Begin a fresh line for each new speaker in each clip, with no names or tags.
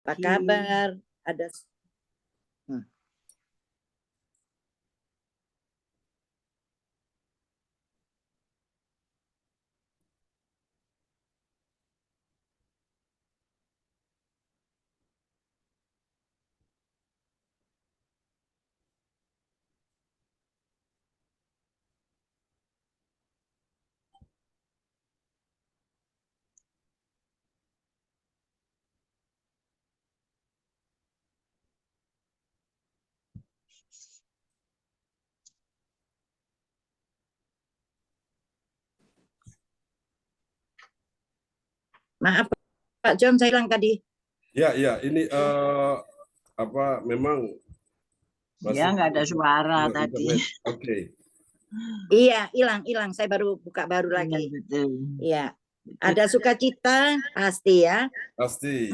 Apa kabar? Ada maaf Pak John, saya hilang tadi.
Ya, ini memang
ya nggak ada suara tadi.
Oke.
Iya, hilang. Saya baru buka baru lagi. Iya. Ada sukacita pasti ya.
Pasti.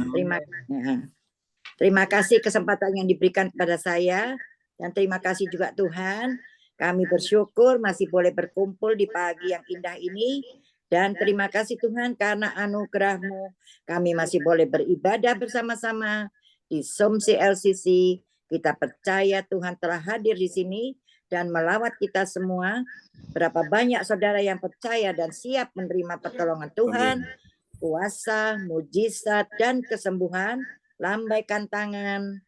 Terima kasih kesempatan yang diberikan kepada saya dan terima kasih juga Tuhan. Kami bersyukur masih boleh berkumpul di pagi yang indah ini. Dan terima kasih Tuhan karena anugerah-Mu kami masih boleh beribadah bersama-sama di Zoom CLCC. Kita percaya Tuhan telah hadir di sini dan melawat kita semua. Berapa banyak saudara yang percaya dan siap menerima pertolongan Tuhan, kuasa, mujizat, dan kesembuhan. Lambaikan tangan.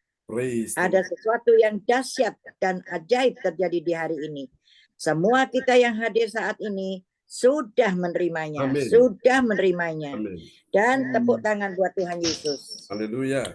Ada sesuatu yang dahsyat dan ajaib terjadi di hari ini. Semua kita yang hadir saat ini sudah menerimanya, sudah menerimanya. Dan tepuk tangan buat Tuhan Yesus.
Haleluya.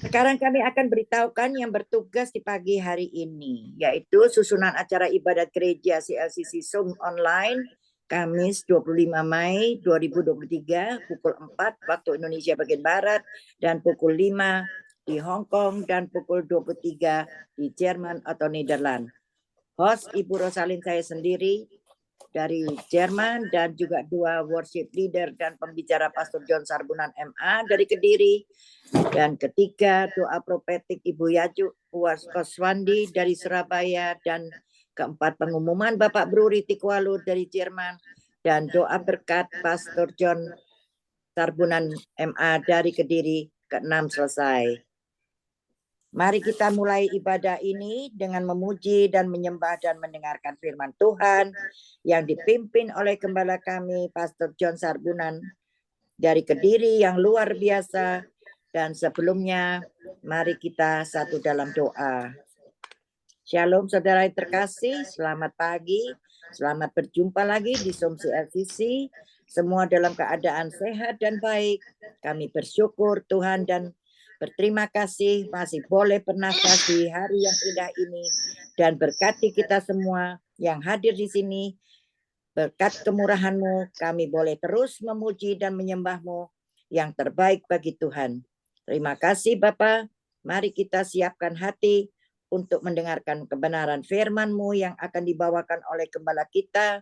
Sekarang kami akan beritahukan yang bertugas di pagi hari ini, yaitu susunan acara ibadat gereja CLCC Zoom online Kamis 25 Mei 2023 pukul 4 waktu Indonesia bagian Barat dan pukul 5 di Hong Kong dan pukul 23 di Jerman atau Nederland. Host Ibu Rosalin saya sendiri dari Jerman dan juga dua worship leader dan pembicara Pastor John Sarbunan MA dari Kediri. Dan ketiga doa profetik Ibu Yaju Koswandi dari Surabaya dan keempat pengumuman Bapak Bru Riti Kualu dari Jerman dan doa berkat Pastor John Sarbunan MA dari Kediri keenam selesai. Mari kita mulai ibadah ini dengan memuji dan menyembah dan mendengarkan firman Tuhan yang dipimpin oleh gembala kami Pastor John Sarbunan dari Kediri yang luar biasa. Dan sebelumnya mari kita satu dalam doa. Shalom saudara yang terkasih, selamat pagi, selamat berjumpa lagi di Zoom CLCC. Semua dalam keadaan sehat dan baik. Kami bersyukur Tuhan dan berterima kasih masih boleh bernafas di hari yang indah ini. Dan berkati kita semua yang hadir di sini. Berkat kemurahan-Mu kami boleh terus memuji dan menyembah-Mu yang terbaik bagi Tuhan. Terima kasih Bapa. Mari kita siapkan hati untuk mendengarkan kebenaran firman-Mu yang akan dibawakan oleh gembala kita,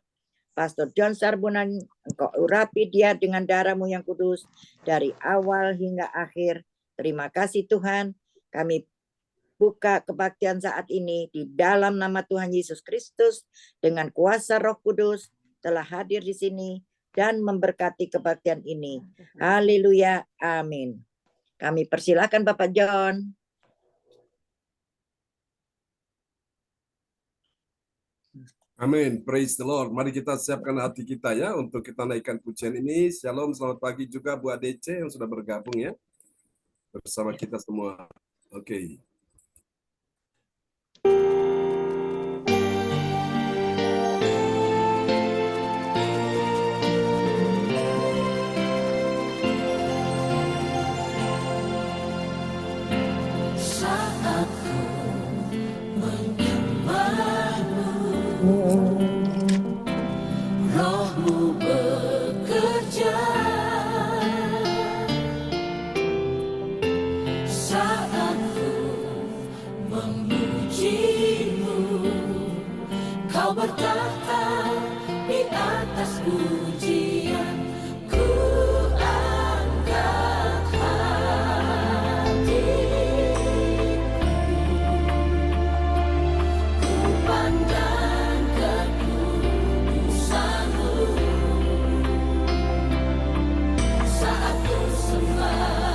Pastor John Sarbunan. Engkau urapi dia dengan darah-Mu yang kudus dari awal hingga akhir. Terima kasih Tuhan. Kami buka kebaktian saat ini di dalam nama Tuhan Yesus Kristus dengan kuasa Roh Kudus telah hadir di sini dan memberkati kebaktian ini. Haleluya. Amin. Kami persilakan Bapak John.
Amin. Praise the Lord. Mari kita siapkan hati kita ya untuk kita naikkan pujian ini. Shalom, selamat pagi juga Bu ADC yang sudah bergabung ya bersama kita semua. Oke.
Roh-Mu bekerja saat ku memuji-Mu. Kau bertahta di atas pujian, ku angkat hatiku, ku pandang kekudusan-Mu saat ku sembah.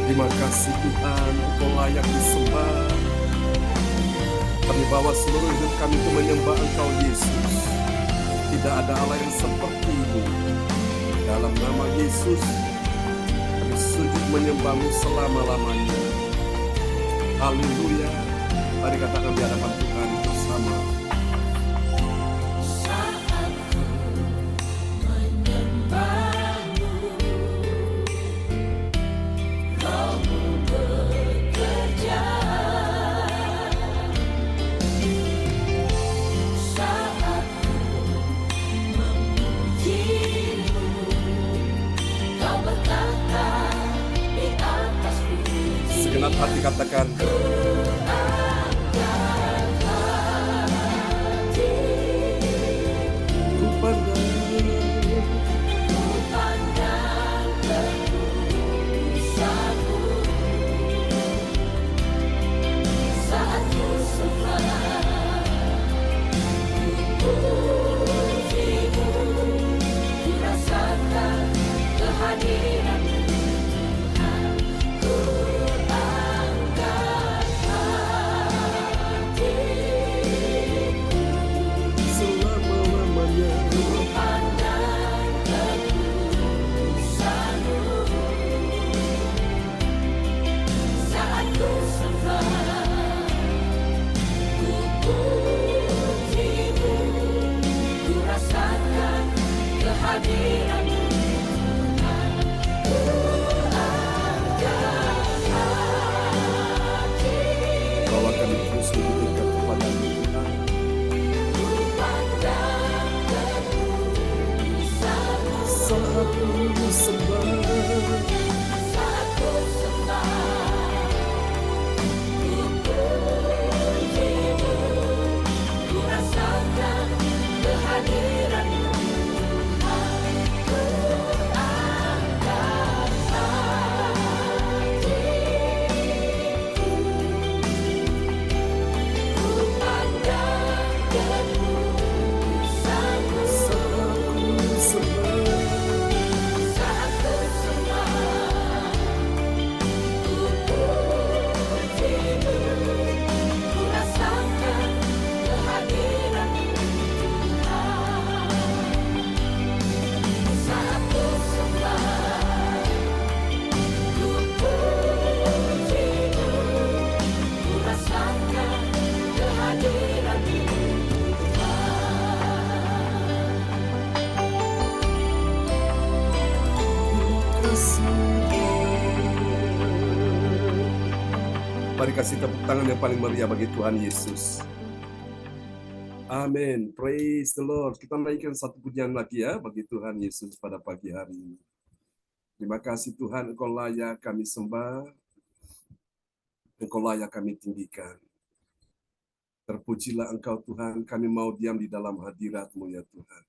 Terima kasih Tuhan, Engkau layak disembah. Kami bawa seluruh hidup kami untuk menyembah Engkau Yesus. Tidak ada Allah yang seperti-Mu. Dalam nama Yesus, kami sujud menyembah-Mu selama-lamanya. Haleluya. Mari katakan di hadapan Tuhan bersama.
Saat ku menyembah-Mu, Roh-Mu bekerja. Saat ku memuji-Mu, Kau berkata di atas puji.
Segenap hati katakan. Mari kasih tepuk tangan yang paling meriah bagi Tuhan Yesus. Amin. Praise the Lord. Kita naikkan satu pujian lagi ya bagi Tuhan Yesus pada pagi hari ini. Terima kasih Tuhan, Engkau layak kami sembah. Engkau layak kami tinggikan. Terpujilah Engkau Tuhan, kami mau diam di dalam hadirat-Mu ya Tuhan.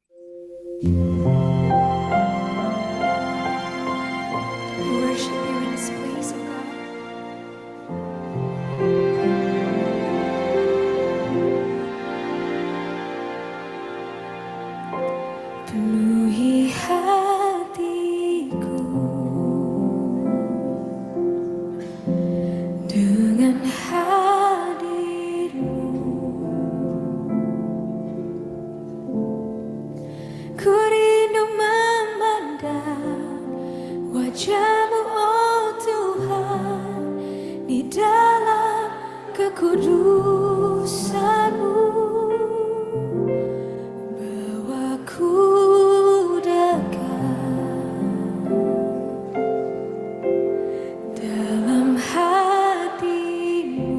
Worship you in this place, oh God. Penuhi hatiku dengan hadir-Mu. Ku rindu memandang wajah-Mu, oh Tuhan, di dalam kekudusan-Mu. Bawaku dekat dalam hati-Mu.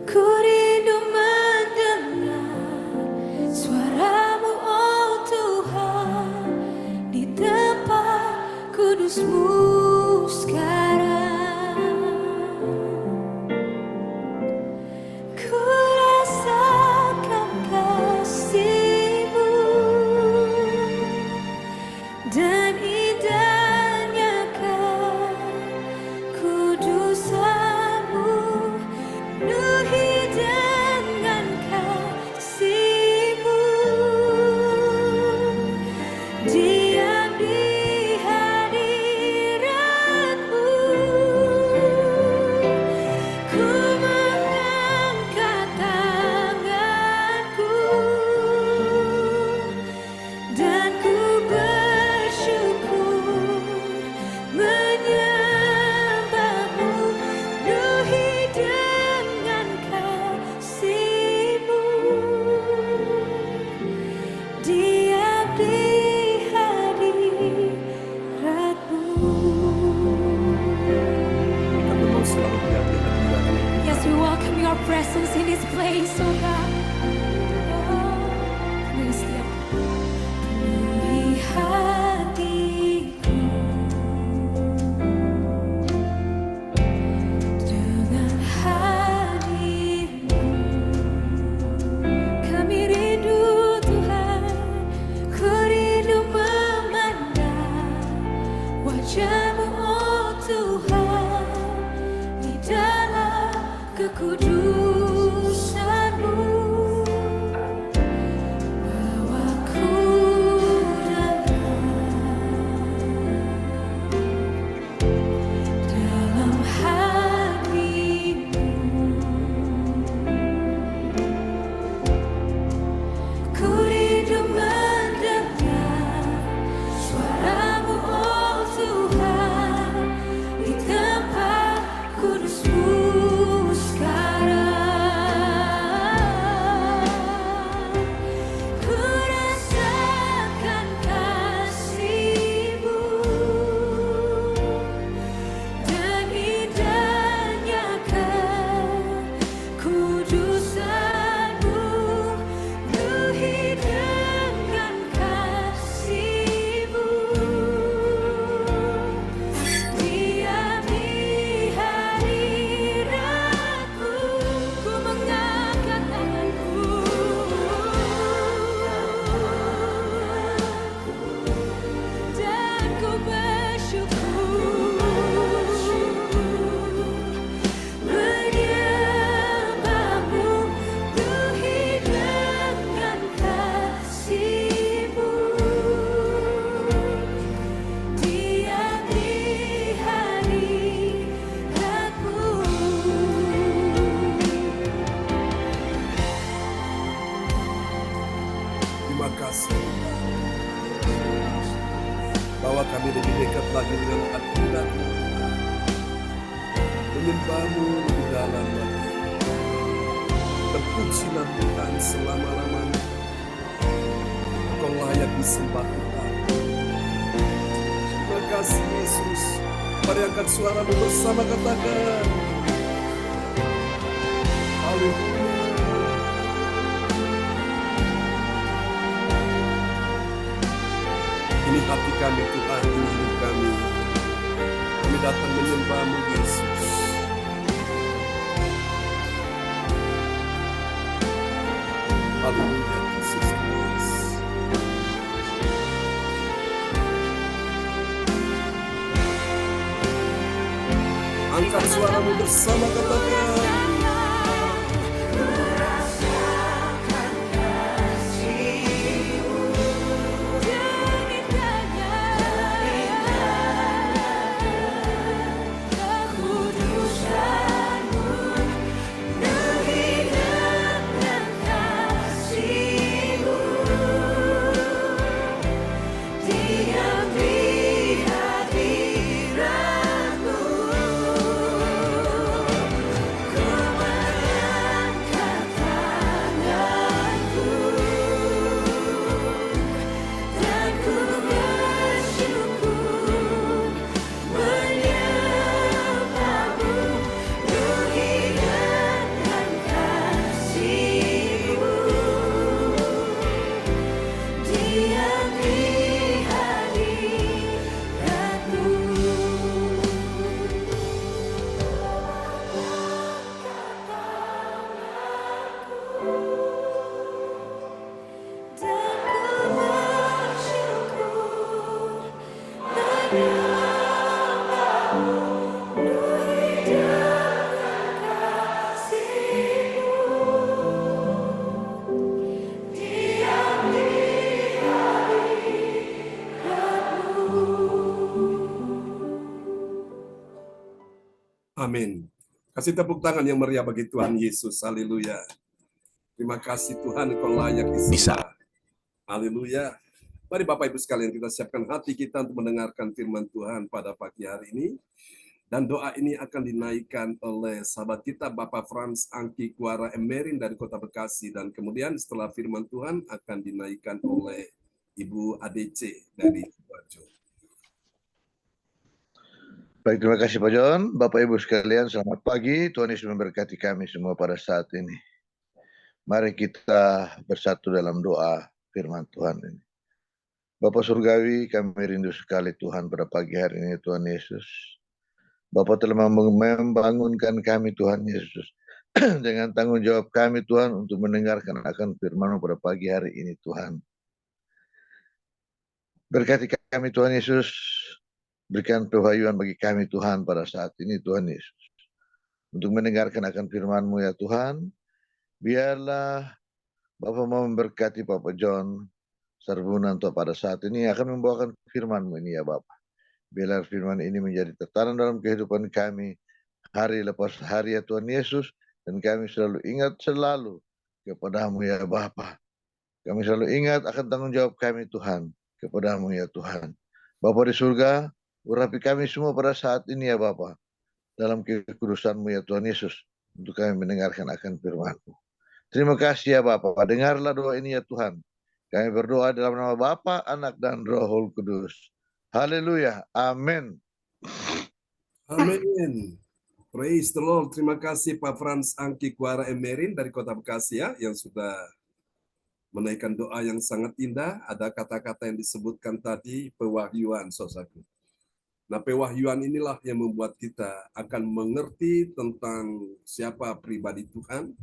Ku rindu mendengar suara-Mu, oh Tuhan, di tempat kudus-Mu sekarang. Ku rasakan kasih-Mu dan indahnya kekudusan-Mu. Penuhi dengan kasih-Mu, diam di your presence in this place, oh God. Oh, please, Lord. Penuhi hatiku dengan hadir-Mu. Kami rindu Tuhan, ku rindu memandang wajah-Mu, oh Tuhan, di dalam kekudusan-Mu. Bawaku dalam hati-Mu. Ku rindu mendengar suara-Mu, oh Tuhan, di tempat kudus-Mu sekarang. Ku rasakan kasih-Mu dan indahnya kekudusan-Mu. Penuhi dengan kasih-Mu, diami hadirat-Mu. Ku mengangkat tanganku dan ku bersyukur, menyembah-Mu. Penuhi dengan kasih-Mu, diami hadirat-Mu.
Terima kasih bahwa kami lebih dekat lagi dengan hadirat-Mu, menyembah-Mu di dalam hati. Terpujilah Tuhan selama-lamanya. Engkau layak disembah Tuhan. Terima kasih Yesus. Mari angkat suaramu bersama, katakan haleluya. Ini hati kami Tuhan, ini hidup kami. Kami datang menyembah-Mu Yesus. Haleluya Yesus Kristus. Angkat suaramu bersama, katakan amin. Kasih tepuk tangan yang meriah bagi Tuhan Yesus. Haleluya. Terima kasih Tuhan, Engkau layak disembah. Haleluya. Mari Bapak Ibu sekalian, kita siapkan hati kita untuk mendengarkan firman Tuhan pada pagi hari ini. Dan doa ini akan dinaikkan oleh sahabat kita Bapak Frans Angki Kuara Emerin dari Kota Bekasi. Dan kemudian setelah firman Tuhan akan dinaikkan oleh Ibu ADC dari Sidoarjo.
Baik, terima kasih Pak John. Bapak Ibu sekalian, selamat pagi. Tuhan Yesus memberkati kami semua pada saat ini. Mari kita bersatu dalam doa firman Tuhan ini. Bapak Surgawi, kami rindu sekali Tuhan pada pagi hari ini, Tuhan Yesus. Bapak telah membangunkan kami, Tuhan Yesus. Dengan tanggung jawab kami, Tuhan, untuk mendengarkan akan firman pada pagi hari ini, Tuhan. Berkati kami, Tuhan Yesus. Berikan pewahyuan bagi kami Tuhan pada saat ini Tuhan Yesus. Untuk mendengarkan akan firman-Mu ya Tuhan. Biarlah Bapak mau memberkati Bapak John Sarbunan pada saat ini akan membawakan firman-Mu ini ya Bapak. Biarlah firman ini menjadi tertanam dalam kehidupan kami hari lepas hari ya Tuhan Yesus. Dan kami selalu ingat selalu kepada-Mu ya Bapak. Kami selalu ingat akan tanggung jawab kami Tuhan kepada-Mu ya Tuhan. Bapa di surga, urapi kami semua pada saat ini ya Bapa. Dalam kekudusan-Mu ya Tuhan Yesus. Untuk kami mendengarkan akan firman-Mu. Terima kasih ya Bapa. Dengarlah doa ini ya Tuhan. Kami berdoa dalam nama Bapa, Anak, dan Roh Kudus. Haleluya. Amin.
Amin. Praise the Lord. Terima kasih Pak Frans Angki Kuara Emerin dari Kota Bekasi ya, yang sudah menaikkan doa yang sangat indah. Ada kata-kata yang disebutkan tadi, pewahyuan, saudaraku. Nah, pewahyuan inilah yang membuat kita akan mengerti tentang siapa pribadi Tuhan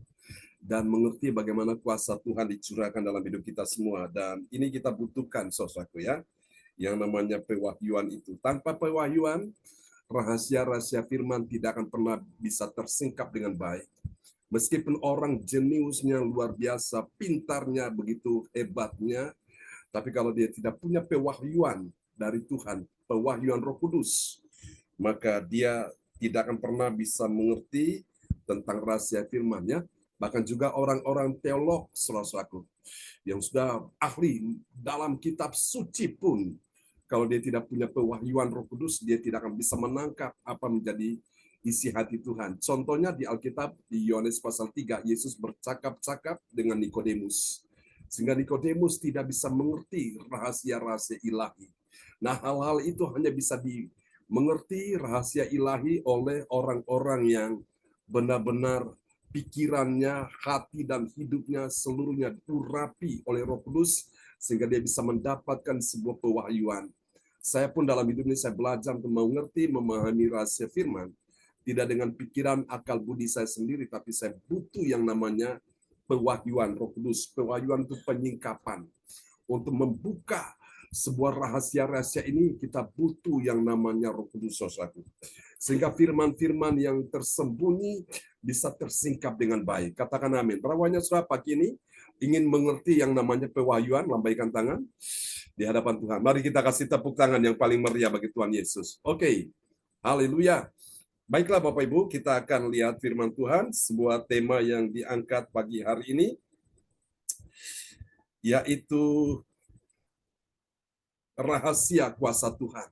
dan mengerti bagaimana kuasa Tuhan dicurahkan dalam hidup kita semua. Dan ini kita butuhkan, saudaraku ya, yang namanya pewahyuan itu. Tanpa pewahyuan, rahasia-rahasia firman tidak akan pernah bisa tersingkap dengan baik. Meskipun orang jeniusnya luar biasa, pintarnya begitu hebatnya, tapi kalau dia tidak punya pewahyuan dari Tuhan, pewahyuan Roh Kudus, maka dia tidak akan pernah bisa mengerti tentang rahasia firman-Nya. Bahkan juga orang-orang teolog, saudara-saudaraku, yang sudah ahli dalam kitab suci pun, kalau dia tidak punya pewahyuan Roh Kudus, dia tidak akan bisa menangkap apa menjadi isi hati Tuhan. Contohnya di Alkitab, di Yohanes pasal 3, Yesus bercakap-cakap dengan Nikodemus. Sehingga Nikodemus tidak bisa mengerti rahasia-rahasia ilahi. Nah, hal-hal itu hanya bisa dimengerti rahasia ilahi oleh orang-orang yang benar-benar pikirannya, hati, dan hidupnya seluruhnya diurapi oleh Roh Kudus, sehingga dia bisa mendapatkan sebuah pewahyuan. Saya pun dalam hidup ini saya belajar untuk mengerti, memahami rahasia firman, tidak dengan pikiran akal budi saya sendiri, tapi saya butuh yang namanya pewahyuan Roh Kudus. Pewahyuan itu penyingkapan. Untuk membuka sebuah rahasia-rahasia ini, kita butuh yang namanya Roh Kudus, saudaraku. Sehingga firman-firman yang tersembunyi bisa tersingkap dengan baik. Katakan amin. Perawannya saudara pagi ini ingin mengerti yang namanya pewahyuan, lambaikan tangan di hadapan Tuhan. Mari kita kasih tepuk tangan yang paling meriah bagi Tuhan Yesus. Oke. Haleluya. Baiklah Bapak Ibu, kita akan lihat firman Tuhan, sebuah tema yang diangkat pagi hari ini, yaitu rahasia kuasa Tuhan.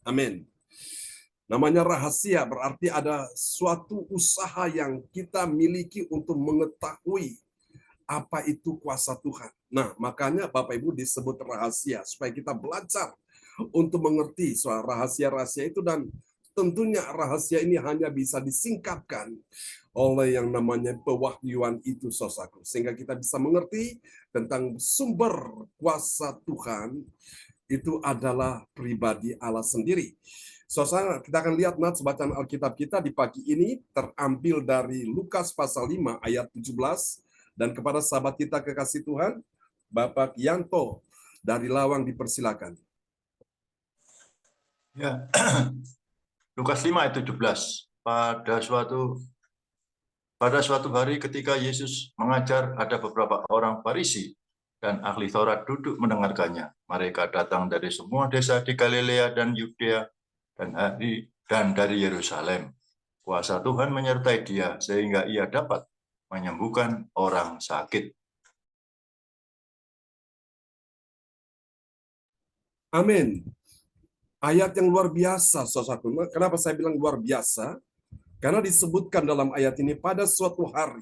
Amin. Namanya rahasia berarti ada suatu usaha yang kita miliki untuk mengetahui apa itu kuasa Tuhan. Nah, makanya Bapak Ibu disebut rahasia, supaya kita belajar untuk mengerti soal rahasia-rahasia itu, dan tentunya rahasia ini hanya bisa disingkapkan oleh yang namanya pewahyuan itu, saudaraku. Sehingga kita bisa mengerti tentang sumber kuasa Tuhan itu adalah pribadi Allah sendiri. Saudara, kita akan lihat nats bacaan Alkitab kita di pagi ini terambil dari Lukas pasal 5 ayat 17, dan kepada sahabat kita kekasih Tuhan, Bapak Yanto dari Lawang dipersilakan.
Ya. Lukas 5 ayat 17. Pada suatu hari ketika Yesus mengajar, ada beberapa orang Farisi dan ahli Taurat duduk mendengarkannya. Mereka datang dari semua desa di Galilea dan Yudea dan dari Yerusalem. Kuasa Tuhan menyertai dia sehingga ia dapat menyembuhkan orang sakit.
Amin. Ayat yang luar biasa, saudaraku. Kenapa saya bilang luar biasa? Karena disebutkan dalam ayat ini pada suatu hari.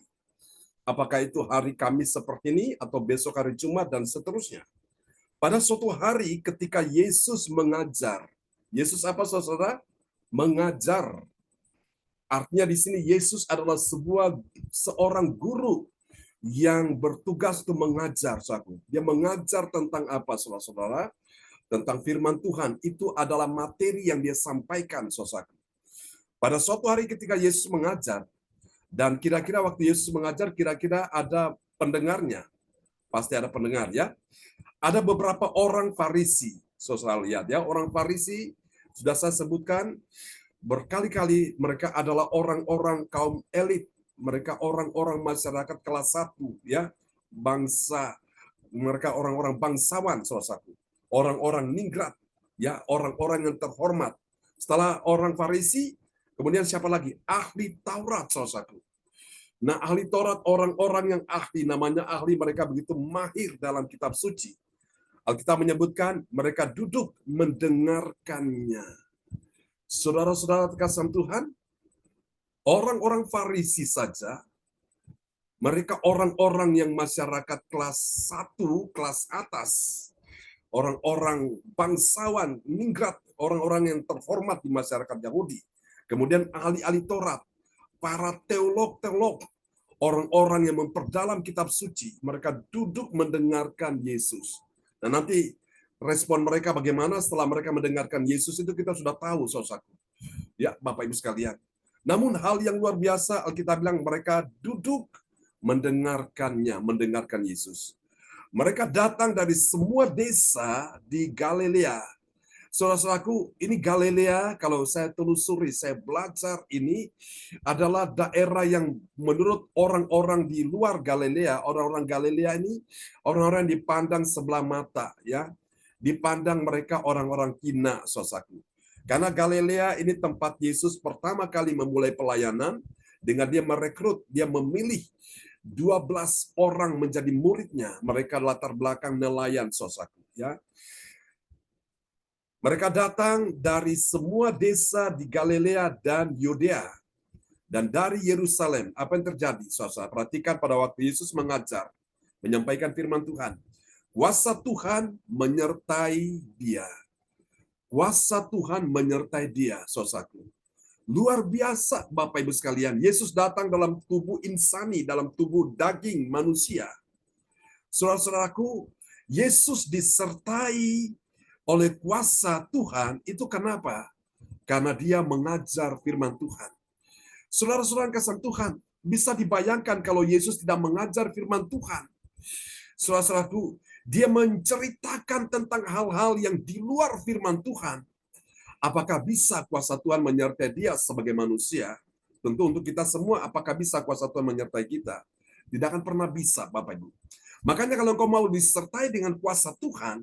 Apakah itu hari Kamis seperti ini, atau besok hari Jumat, dan seterusnya. Pada suatu hari ketika Yesus mengajar. Yesus apa, saudara? mengajar. Artinya di sini Yesus adalah seorang guru yang bertugas untuk mengajar, saudaraku. Dia mengajar tentang apa, saudara-saudara? Tentang firman Tuhan. Itu adalah materi yang dia sampaikan, saudaraku. Pada suatu hari ketika Yesus mengajar, dan kira-kira waktu Yesus mengajar, kira-kira ada pendengarnya. Pasti ada pendengar, ya. Ada beberapa orang Farisi, saudara lihat ya, orang Farisi sudah saya sebutkan berkali-kali, mereka adalah orang-orang kaum elit, mereka orang-orang masyarakat kelas 1, ya, bangsa, mereka orang-orang bangsawan, saudaraku, orang-orang ningrat, ya, orang-orang yang terhormat. Setelah orang Farisi, kemudian siapa lagi? Ahli Taurat, saudaraku. Nah, ahli Taurat, orang-orang yang ahli, namanya ahli, mereka begitu mahir dalam kitab suci. Alkitab menyebutkan mereka duduk mendengarkannya. Saudara-saudara terkasih Tuhan, orang-orang Farisi saja, mereka orang-orang yang masyarakat kelas 1, kelas atas, orang-orang bangsawan, ningrat, orang-orang yang terhormat di masyarakat Yahudi. Kemudian ahli-ahli Taurat, para teolog-teolog, orang-orang yang memperdalam kitab suci, mereka duduk mendengarkan Yesus. Nah, nanti respon mereka bagaimana setelah mereka mendengarkan Yesus itu kita sudah tahu, saudaraku. Ya, Bapak Ibu sekalian. Namun hal yang luar biasa, Alkitab bilang mereka duduk mendengarkannya, mendengarkan Yesus. Mereka datang dari semua desa di Galilea. Saudara-saudaraku, ini Galilea, kalau saya telusuri, saya belajar, ini adalah daerah yang menurut orang-orang di luar Galilea, orang-orang Galilea ini, orang-orang yang dipandang sebelah mata, ya. Dipandang mereka orang-orang hina, saudaraku. Karena Galilea ini tempat Yesus pertama kali memulai pelayanan, dengan dia merekrut, dia memilih 12 orang menjadi muridnya. Mereka latar belakang nelayan, saudaraku, ya. Mereka datang dari semua desa di Galilea dan Yudea dan dari Yerusalem. Apa yang terjadi? Saudara, perhatikan pada waktu Yesus mengajar, menyampaikan firman Tuhan. Kuasa Tuhan menyertai dia. Kuasa Tuhan menyertai dia, saudaraku. Luar biasa, Bapak Ibu sekalian. Yesus datang dalam tubuh insani, dalam tubuh daging manusia. Saudara-saudaraku, Yesus disertai oleh kuasa Tuhan, itu kenapa? Karena dia mengajar firman Tuhan. Saudara-saudara kasih Tuhan, bisa dibayangkan kalau Yesus tidak mengajar firman Tuhan. Saudara-saudaraku, dia menceritakan tentang hal-hal yang di luar firman Tuhan. Apakah bisa kuasa Tuhan menyertai dia sebagai manusia? Tentu untuk kita semua, apakah bisa kuasa Tuhan menyertai kita? Tidak akan pernah bisa, Bapak Ibu. Makanya kalau engkau mau disertai dengan kuasa Tuhan,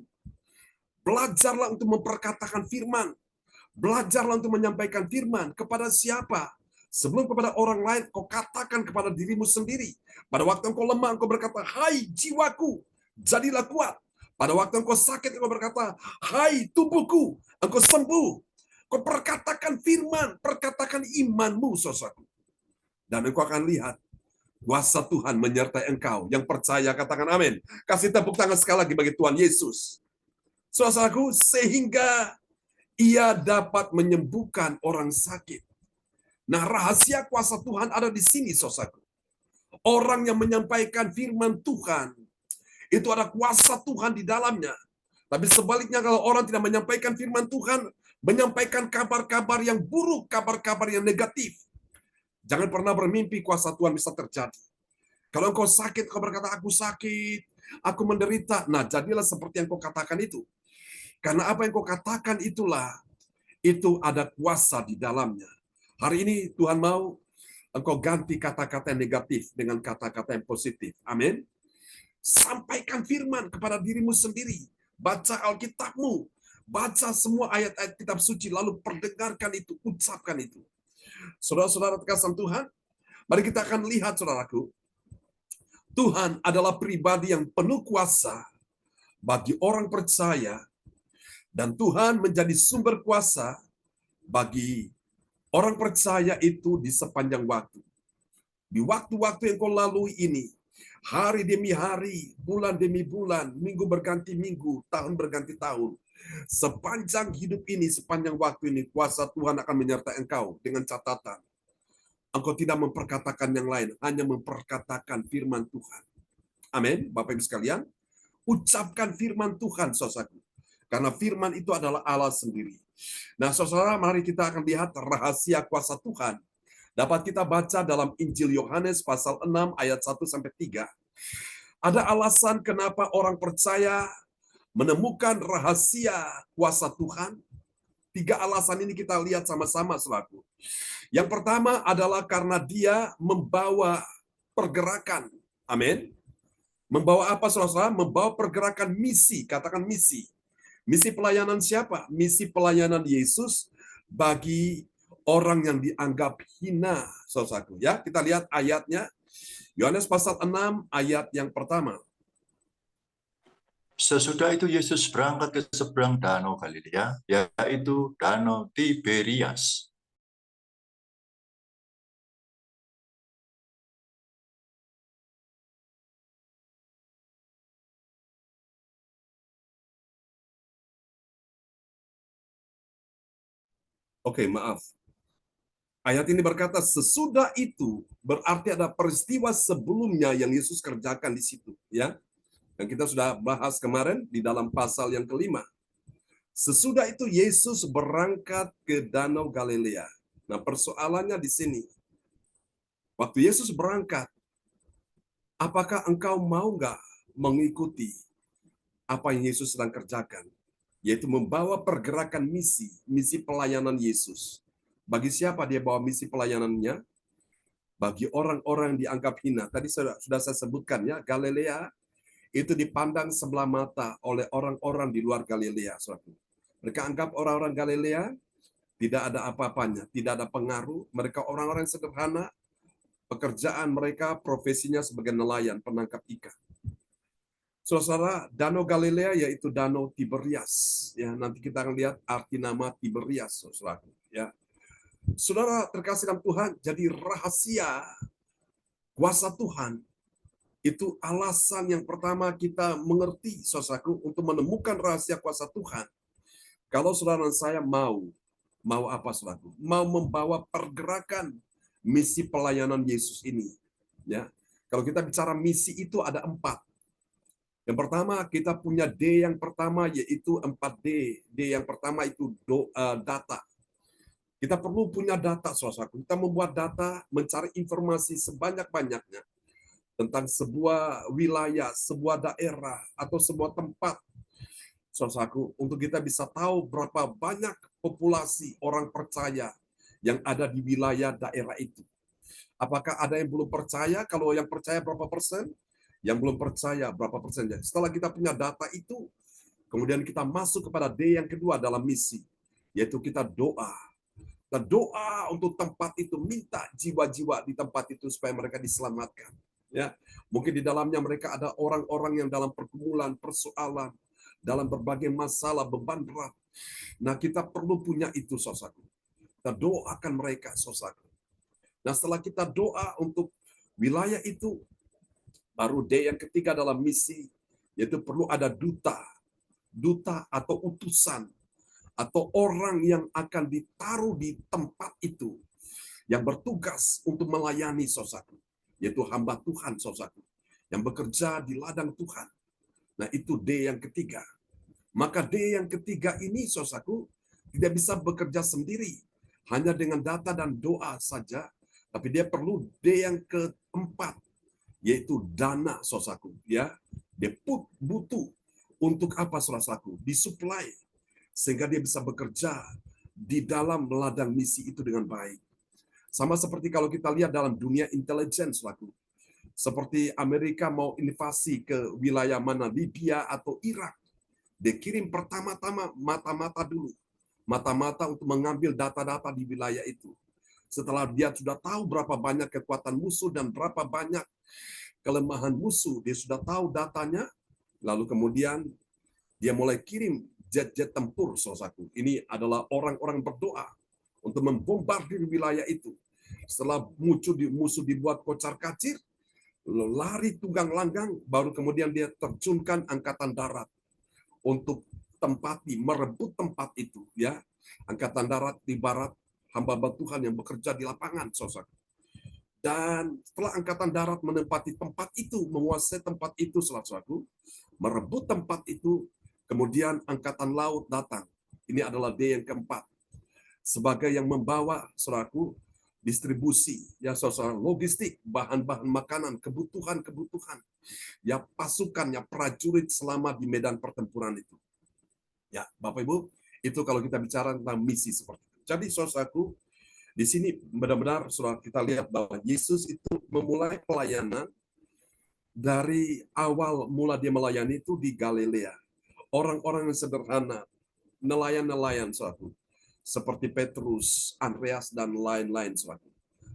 belajarlah untuk memperkatakan firman. Belajarlah untuk menyampaikan firman. Kepada siapa? Sebelum kepada orang lain, kau katakan kepada dirimu sendiri. Pada waktu engkau lemah, engkau berkata, hai jiwaku, jadilah kuat. Pada waktu engkau sakit, engkau berkata, hai tubuhku, engkau sembuh. Kau perkatakan firman, perkatakan imanmu, saudaraku. Dan engkau akan lihat, kuasa Tuhan menyertai engkau. Yang percaya, katakan amin. Kasih tepuk tangan sekali lagi bagi Tuhan Yesus. Saudaraku, sehingga ia dapat menyembuhkan orang sakit. Nah, rahasia kuasa Tuhan ada di sini, saudaraku. Orang yang menyampaikan firman Tuhan, itu ada kuasa Tuhan di dalamnya. Tapi sebaliknya kalau orang tidak menyampaikan firman Tuhan, menyampaikan kabar-kabar yang buruk, kabar-kabar yang negatif. Jangan pernah bermimpi kuasa Tuhan bisa terjadi. Kalau engkau sakit, kau berkata, aku sakit, aku menderita. Nah, jadilah seperti yang kau katakan itu. Karena apa yang kau katakan itulah, itu ada kuasa di dalamnya. Hari ini Tuhan mau engkau ganti kata-kata yang negatif dengan kata-kata yang positif. Amin. Sampaikan firman kepada dirimu sendiri. Baca Alkitabmu. Baca semua ayat-ayat kitab suci. Lalu perdengarkan itu. Ucapkan itu. Saudara-saudara terkasih Tuhan. Mari kita akan lihat, saudaraku. Tuhan adalah pribadi yang penuh kuasa bagi orang percaya. Dan Tuhan menjadi sumber kuasa bagi orang percaya itu di sepanjang waktu. Di waktu-waktu yang kau lalui ini, hari demi hari, bulan demi bulan, minggu berganti minggu, tahun berganti tahun, Sepanjang hidup ini, sepanjang waktu ini, kuasa Tuhan akan menyertai engkau dengan catatan. Engkau tidak memperkatakan yang lain, hanya memperkatakan firman Tuhan. Amin, Bapak Ibu sekalian. Ucapkan firman Tuhan, saudaraku. Karena firman itu adalah Allah sendiri. Nah, saudara, mari kita akan lihat rahasia kuasa Tuhan. Dapat kita baca dalam Injil Yohanes pasal 6 ayat 1-3. Ada alasan kenapa orang percaya menemukan rahasia kuasa Tuhan. 3 alasan ini kita lihat sama-sama, saudaraku. Yang pertama adalah karena dia membawa pergerakan. Amin. Membawa apa, saudara? Membawa pergerakan misi. Katakan misi. Misi pelayanan siapa? Misi pelayanan Yesus bagi orang yang dianggap hina, saudaraku. Ya, kita lihat ayatnya. Yohanes pasal 6 ayat yang pertama.
Sesudah itu Yesus berangkat ke seberang danau Galilea, yaitu danau Tiberias.
Oke, maaf. Ayat ini berkata, sesudah itu berarti ada peristiwa sebelumnya yang Yesus kerjakan di situ. Ya, dan kita sudah bahas kemarin di dalam pasal yang kelima. Sesudah itu Yesus berangkat ke Danau Galilea. Nah, persoalannya di sini. Waktu Yesus berangkat, apakah engkau mau nggak mengikuti apa yang Yesus sedang kerjakan? Yaitu membawa pergerakan misi pelayanan Yesus. Bagi siapa dia bawa misi pelayanannya? Bagi orang-orang yang dianggap hina. Tadi sudah saya sebutkan ya, Galilea itu dipandang sebelah mata oleh orang-orang di luar Galilea. Mereka anggap orang-orang Galilea tidak ada apa-apanya, tidak ada pengaruh. Mereka orang-orang sederhana, pekerjaan mereka, profesinya sebagai nelayan, penangkap ikan. Saudara, Danau Galilea yaitu Danau Tiberias. Ya, nanti kita akan lihat arti nama Tiberias, saudara. Ya, saudara terkasih dalam Tuhan, jadi rahasia kuasa Tuhan itu alasan yang pertama kita mengerti, saudaraku, untuk menemukan rahasia kuasa Tuhan. Kalau saudara dan saya mau apa, saudaraku? Mau membawa pergerakan misi pelayanan Yesus ini. Ya, kalau kita bicara misi itu ada 4. Yang pertama, kita punya D yang pertama, yaitu 4D. D yang pertama itu data. Kita perlu punya data, saudaraku. Kita membuat data, mencari informasi sebanyak-banyaknya tentang sebuah wilayah, sebuah daerah, atau sebuah tempat, saudaraku, untuk kita bisa tahu berapa banyak populasi orang percaya yang ada di wilayah daerah itu. Apakah ada yang belum percaya? Kalau yang percaya berapa persen? Yang belum percaya berapa persennya. Setelah kita punya data itu, kemudian kita masuk kepada D yang kedua dalam misi, yaitu kita doa. Kita doa untuk tempat itu, minta jiwa-jiwa di tempat itu supaya mereka diselamatkan. Ya, mungkin di dalamnya mereka ada orang-orang yang dalam pergumulan, persoalan, dalam berbagai masalah, beban berat. Nah, kita perlu punya itu, saudaraku. Kita doakan mereka, saudaraku. Nah, setelah kita doa untuk wilayah itu, baru D yang ketiga dalam misi, yaitu perlu ada duta atau utusan, atau orang yang akan ditaruh di tempat itu, yang bertugas untuk melayani, saudaraku, yaitu hamba Tuhan, saudaraku, yang bekerja di ladang Tuhan. Nah, itu D yang ketiga. Maka D yang ketiga ini, saudaraku, tidak bisa bekerja sendiri, hanya dengan data dan doa saja, tapi dia perlu D yang keempat, yaitu dana, saudaraku. Ya, dia butuh untuk apa, saudaraku? Disuplai sehingga dia bisa bekerja di dalam ladang misi itu dengan baik. Sama seperti kalau kita lihat dalam dunia intelijen, saudaraku. Seperti Amerika mau invasi ke wilayah mana, Libya atau Irak. Dia kirim pertama-tama mata-mata dulu. Mata-mata untuk mengambil data-data di wilayah itu. Setelah dia sudah tahu berapa banyak kekuatan musuh dan berapa banyak kelemahan musuh, dia sudah tahu datanya, lalu kemudian dia mulai kirim jet-jet tempur, saudaraku. Ini adalah orang-orang berdoa untuk membombardir wilayah itu. Setelah musuh dibuat kocar-kacir, lari tunggang langgang, baru kemudian dia terjunkan angkatan darat untuk tempati, merebut tempat itu, ya. Angkatan Darat ibarat hamba-hamba Tuhan yang bekerja di lapangan, saudara. Dan setelah Angkatan Darat menempati tempat itu, menguasai tempat itu, saudaraku, merebut tempat itu, kemudian Angkatan Laut datang. Ini adalah D yang keempat. Sebagai yang membawa, saudaraku, distribusi, ya saudara, logistik, bahan-bahan makanan, kebutuhan-kebutuhan, ya pasukan, ya prajurit selama di medan pertempuran itu. Ya, Bapak Ibu, itu kalau kita bicara tentang misi seperti itu. Jadi saudaraku, di sini benar-benar saudara kita lihat bahwa Yesus itu memulai pelayanan dari awal mula dia melayani itu di Galilea. Orang-orang yang sederhana, nelayan-nelayan saudaraku. Seperti Petrus, Andreas, dan lain-lain.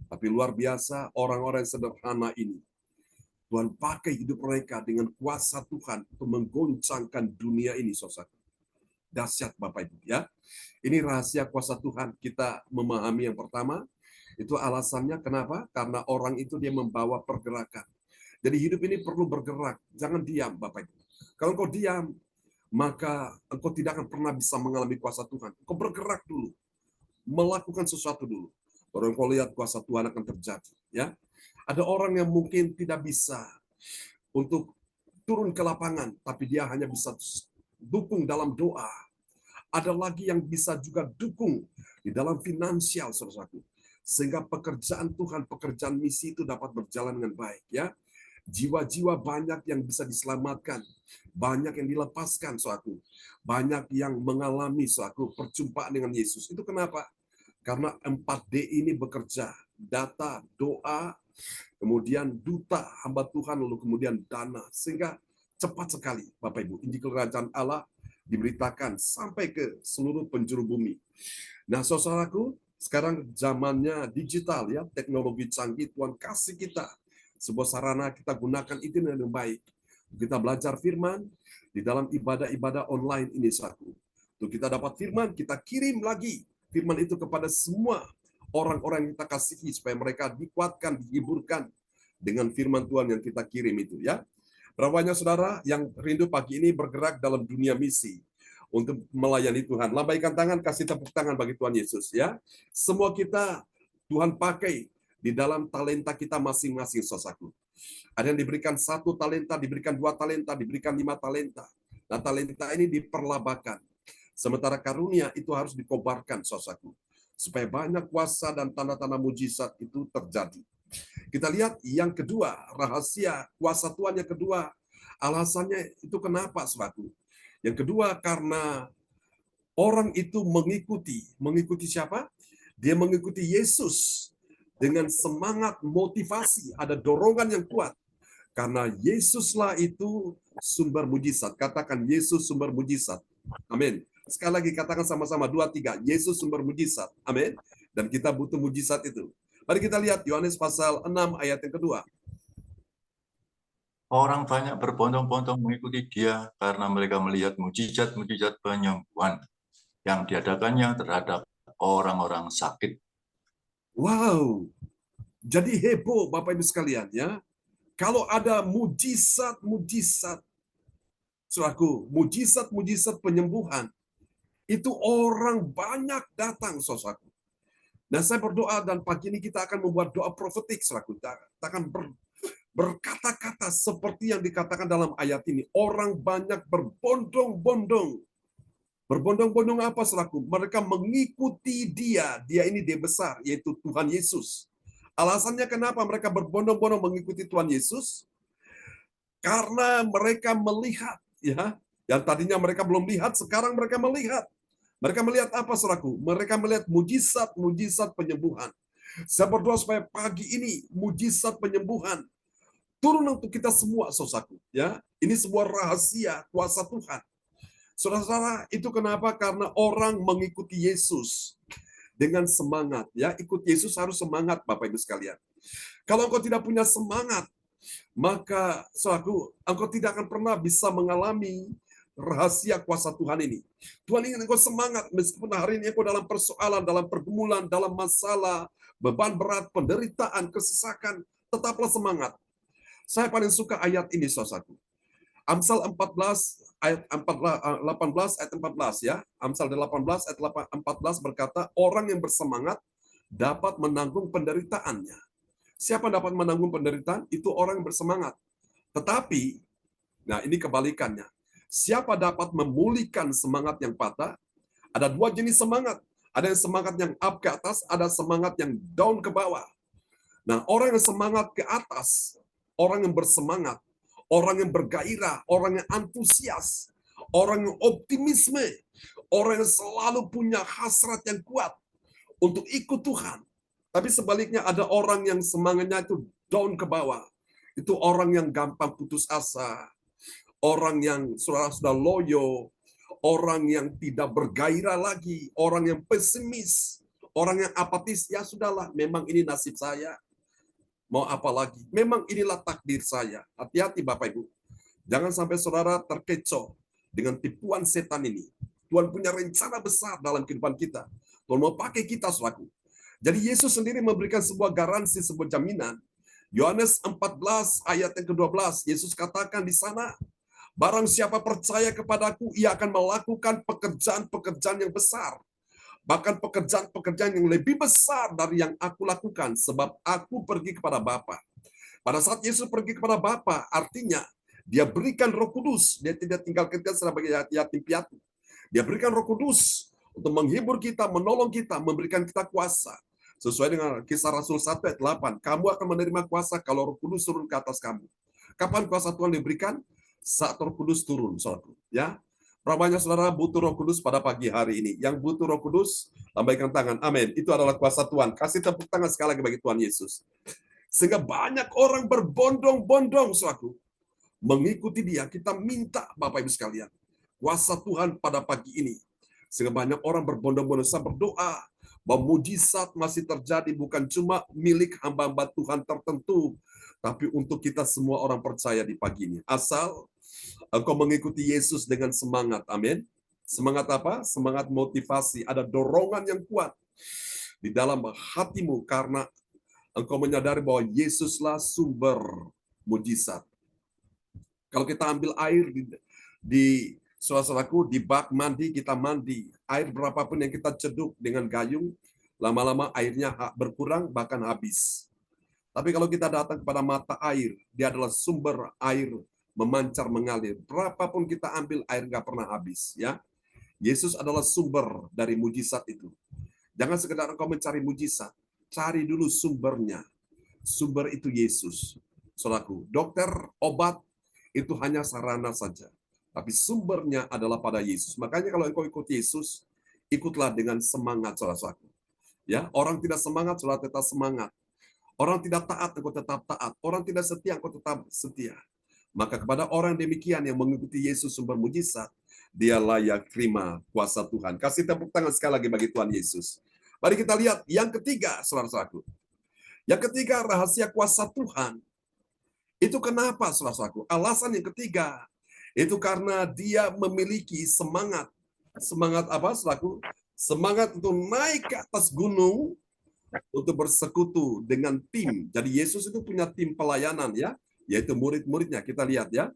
Tapi luar biasa, orang-orang yang sederhana ini, Tuhan pakai hidup mereka dengan kuasa Tuhan untuk menggoncangkan dunia ini, saudara. Dahsyat Bapak Ibu, ya. Ini rahasia kuasa Tuhan. Kita memahami yang pertama, itu alasannya kenapa? Karena orang itu dia membawa pergerakan. Jadi hidup ini perlu bergerak, jangan diam Bapak Ibu. Kalau engkau diam, maka engkau tidak akan pernah bisa mengalami kuasa Tuhan. Engkau bergerak dulu, melakukan sesuatu dulu. Baru engkau lihat kuasa Tuhan akan terjadi. Ya, ada orang yang mungkin tidak bisa untuk turun ke lapangan, tapi dia hanya bisa dukung dalam doa. Ada lagi yang bisa juga dukung di dalam finansial, saudaraku. Sehingga pekerjaan Tuhan, pekerjaan misi itu dapat berjalan dengan baik. Ya, jiwa-jiwa banyak yang bisa diselamatkan. Banyak yang dilepaskan, saudaraku. Banyak yang mengalami, saudaraku, perjumpaan dengan Yesus. Itu kenapa? Karena 4D ini bekerja. Data, doa, kemudian duta, hamba Tuhan, lalu kemudian dana. Sehingga cepat sekali, Bapak Ibu, Injil Kerajaan Allah diberitakan sampai ke seluruh penjuru bumi. Nah, saudaraku, sekarang zamannya digital, ya, teknologi canggih. Tuhan kasih kita sebuah sarana, kita gunakan itu dengan baik. Kita belajar firman di dalam ibadah-ibadah online ini, saudaraku. Untuk kita dapat firman, kita kirim lagi firman itu kepada semua orang-orang yang kita kasihi supaya mereka dikuatkan, dihiburkan dengan firman Tuhan yang kita kirim itu, ya. Berapa banyak saudara yang rindu pagi ini bergerak dalam dunia misi untuk melayani Tuhan? Lambaikan tangan, kasih tepuk tangan bagi Tuhan Yesus, ya. Semua kita Tuhan pakai di dalam talenta kita masing-masing, saudaraku. Ada yang diberikan 1 talenta, diberikan 2 talenta, diberikan 5 talenta. Nah, talenta ini diperlabakan. Sementara karunia itu harus dikobarkan, saudaraku. Supaya banyak kuasa dan tanda-tanda mujizat itu terjadi. Kita lihat yang kedua, rahasia kuasa Tuhan yang kedua. Alasannya itu kenapa, saudaraku? Yang kedua, karena orang itu mengikuti siapa? Dia mengikuti Yesus dengan semangat motivasi, ada dorongan yang kuat. Karena Yesuslah itu sumber mujizat. Katakan Yesus sumber mujizat. Amin. Sekali lagi katakan sama-sama 2, 3. Yesus sumber mujizat. Amin. Dan kita butuh mujizat itu. Mari kita lihat Yohanes pasal 6 ayat yang kedua.
Orang banyak berbondong-bondong mengikuti dia karena mereka melihat mujizat-mujizat penyembuhan yang diadakannya terhadap orang-orang sakit.
Wow. Jadi heboh Bapak Ibu sekalian, ya. Kalau ada mujizat-mujizat, saudaraku, mujizat-mujizat penyembuhan, itu orang banyak datang, saudaraku. Nah, saya berdoa dan pagi ini kita akan membuat doa profetik, saudaraku. Kita akan berkata-kata seperti yang dikatakan dalam ayat ini. Orang banyak berbondong-bondong. Berbondong-bondong apa, saudaraku? Mereka mengikuti dia. Dia ini dia besar, yaitu Tuhan Yesus. Alasannya kenapa mereka berbondong-bondong mengikuti Tuhan Yesus? Karena mereka melihat, ya. Yang tadinya mereka belum lihat, sekarang mereka melihat. Mereka melihat apa, saudaraku? Mereka melihat mujizat-mujizat penyembuhan. Saya berdoa supaya pagi ini mujizat penyembuhan turun untuk kita semua, saudaraku. Ya, ini sebuah rahasia kuasa Tuhan. Saudara-saudara, itu kenapa? Karena orang mengikuti Yesus dengan semangat. Ya, ikut Yesus harus semangat, Bapak Ibu sekalian. Kalau engkau tidak punya semangat, maka saudaraku, engkau tidak akan pernah bisa mengalami rahasia kuasa Tuhan ini. Tuhan ingin engkau semangat, meskipun hari ini engkau dalam persoalan, dalam pergumulan, dalam masalah, beban berat, penderitaan, kesesakan, tetaplah semangat. Saya paling suka ayat ini, saudaraku. Amsal 14 ayat 18 ayat 14 ya. Amsal 18 ayat 14 berkata, orang yang bersemangat dapat menanggung penderitaannya. Siapa dapat menanggung penderitaan? Itu orang yang bersemangat. Tetapi, nah ini kebalikannya. Siapa dapat memulihkan semangat yang patah? Ada dua jenis semangat. Ada yang semangat yang up ke atas, ada semangat yang down ke bawah. Nah, orang yang semangat ke atas, orang yang bersemangat, orang yang bergairah, orang yang antusias, orang yang optimisme, orang yang selalu punya hasrat yang kuat untuk ikut Tuhan. Tapi sebaliknya ada orang yang semangatnya itu down ke bawah. Itu orang yang gampang putus asa, orang yang sudah loyo, orang yang tidak bergairah lagi, orang yang pesimis, orang yang apatis. Ya sudahlah, memang ini nasib saya. Mau apa lagi? Memang inilah takdir saya. Hati-hati Bapak Ibu. Jangan sampai saudara terkecoh dengan tipuan setan ini. Tuhan punya rencana besar dalam kehidupan kita. Tuhan mau pakai kita selaku. Jadi Yesus sendiri memberikan sebuah garansi, sebuah jaminan. Yohanes 14 ayat yang ke-12. Yesus katakan di sana, barang siapa percaya kepadaku, ia akan melakukan pekerjaan-pekerjaan yang besar. Bahkan pekerjaan-pekerjaan yang lebih besar dari yang aku lakukan, sebab aku pergi kepada Bapa. Pada saat Yesus pergi kepada Bapa, artinya dia berikan Roh Kudus. Dia tidak tinggal kita sebagai yatim piatu. Dia berikan Roh Kudus untuk menghibur kita, menolong kita, memberikan kita kuasa. Sesuai dengan Kisah Rasul 1 ayat 8, kamu akan menerima kuasa kalau Roh Kudus turun ke atas kamu. Kapan kuasa Tuhan diberikan? Saat Roh Kudus turun, saudara. Ya, berapa banyak saudara butuh Roh Kudus pada pagi hari ini? Yang butuh Roh Kudus, lambaikan tangan. Amin. Itu adalah kuasa Tuhan. Kasih tepuk tangan sekali lagi bagi Tuhan Yesus. Sehingga banyak orang berbondong-bondong saudara mengikuti dia. Kita minta Bapak Ibu sekalian, kuasa Tuhan pada pagi ini. Sehingga banyak orang berbondong-bondong. Saya berdoa bahwa mujizat masih terjadi bukan cuma milik hamba-hamba Tuhan tertentu, tapi untuk kita semua orang percaya di pagi ini. Asal engkau mengikuti Yesus dengan semangat. Amin. Semangat apa? Semangat motivasi. Ada dorongan yang kuat di dalam hatimu karena engkau menyadari bahwa Yesuslah sumber mujizat. Kalau kita ambil air di saudaraku, di bak mandi, kita mandi. Air berapapun yang kita ceduk dengan gayung, lama-lama airnya berkurang, bahkan habis. Tapi kalau kita datang kepada mata air, dia adalah sumber air memancar, mengalir. Berapapun kita ambil, air nggak pernah habis. Ya, Yesus adalah sumber dari mujizat itu. Jangan sekedar engkau mencari mujizat, cari dulu sumbernya. Sumber itu Yesus. Saudaraku, dokter, obat, itu hanya sarana saja. Tapi sumbernya adalah pada Yesus. Makanya kalau engkau ikut Yesus, ikutlah dengan semangat, saudaraku. Ya, orang tidak semangat, saudara tetap semangat. Orang tidak taat, engkau tetap taat. Orang tidak setia, engkau tetap setia. Maka kepada orang demikian yang mengikuti Yesus sumber mujizat, dia layak terima kuasa Tuhan. Kasih tepuk tangan sekali lagi bagi Tuhan Yesus. Mari kita lihat yang ketiga, saudara-saudaraku. Yang ketiga, rahasia kuasa Tuhan. Itu kenapa, saudara-saudaraku? Alasan yang ketiga, itu karena dia memiliki semangat. Semangat apa, saudaraku? Semangat untuk naik ke atas gunung untuk bersekutu dengan tim. Jadi Yesus itu punya tim pelayanan ya, yaitu murid-muridnya. Kita lihat ya.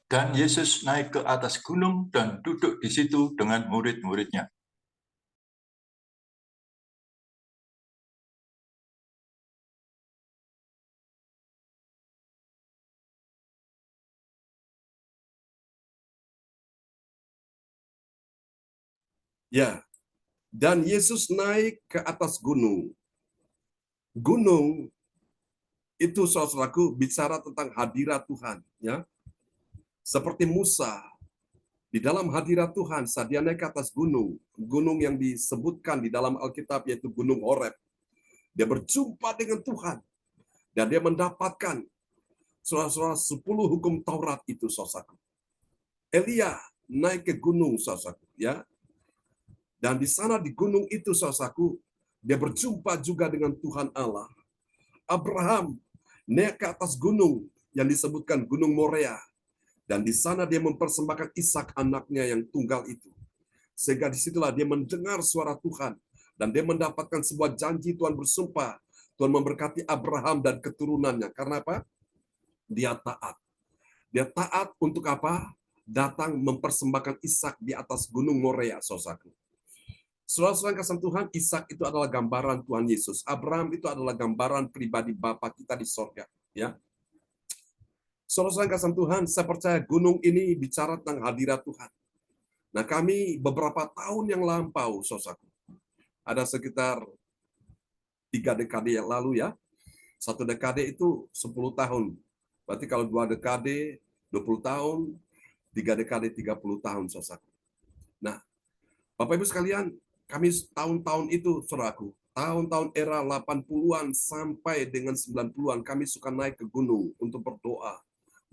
Dan Yesus naik ke atas gunung dan duduk di situ dengan murid-muridnya.
Ya, dan Yesus naik ke atas gunung. Gunung itu, saudaraku, bicara tentang hadirat Tuhan. Ya, seperti Musa di dalam hadirat Tuhan saat dia naik ke atas gunung, gunung yang disebutkan di dalam Alkitab yaitu Gunung Horeb. Dia berjumpa dengan Tuhan dan dia mendapatkan saudara-saudara 10 hukum Taurat itu, saudaraku. Elia naik ke gunung, saudaraku, ya. Dan di sana di gunung itu, saudaraku, dia berjumpa juga dengan Tuhan Allah. Abraham naik ke atas gunung yang disebutkan Gunung Moria. Dan di sana dia mempersembahkan Ishak anaknya yang tunggal itu. Sehingga disitulah dia mendengar suara Tuhan. Dan dia mendapatkan sebuah janji Tuhan bersumpah. Tuhan memberkati Abraham dan keturunannya. Karena apa? Dia taat. Dia taat untuk apa? Datang mempersembahkan Ishak di atas gunung Moria, saudaraku. Saudara-saudara yang kasih Tuhan, Ishak itu adalah gambaran Tuhan Yesus. Abraham itu adalah gambaran pribadi Bapa kita di sorga. Ya. Saudara-saudara yang kasih Tuhan, saya percaya gunung ini bicara tentang hadirat Tuhan. Nah, kami beberapa tahun yang lampau, saudaraku, ada sekitar 3 dekade yang lalu ya. 1 dekade itu 10 tahun. Berarti kalau 2 dekade 20 tahun, 3 dekade 30 tahun, saudaraku. Nah, Bapak Ibu sekalian, kami tahun-tahun itu, saudaraku, tahun-tahun era 80-an sampai dengan 90-an, kami suka naik ke gunung untuk berdoa,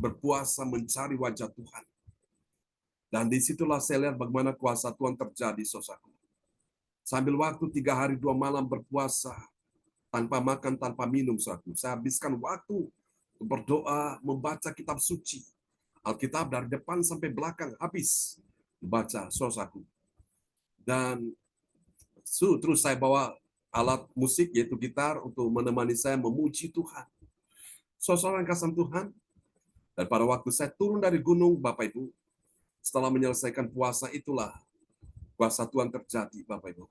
berpuasa, mencari wajah Tuhan. Dan disitulah saya lihat bagaimana kuasa Tuhan terjadi, saudaraku. Sambil waktu 3 hari 2 malam berpuasa, tanpa makan, tanpa minum, saudaraku. Saya habiskan waktu berdoa, membaca kitab suci. Alkitab dari depan sampai belakang habis dibaca, saudaraku. Dan terus saya bawa alat musik yaitu gitar untuk menemani saya memuji Tuhan. Saudara yang kasih Tuhan, dan pada waktu saya turun dari gunung, Bapak Ibu, setelah menyelesaikan puasa itulah kuasa Tuhan terjadi, Bapak Ibu.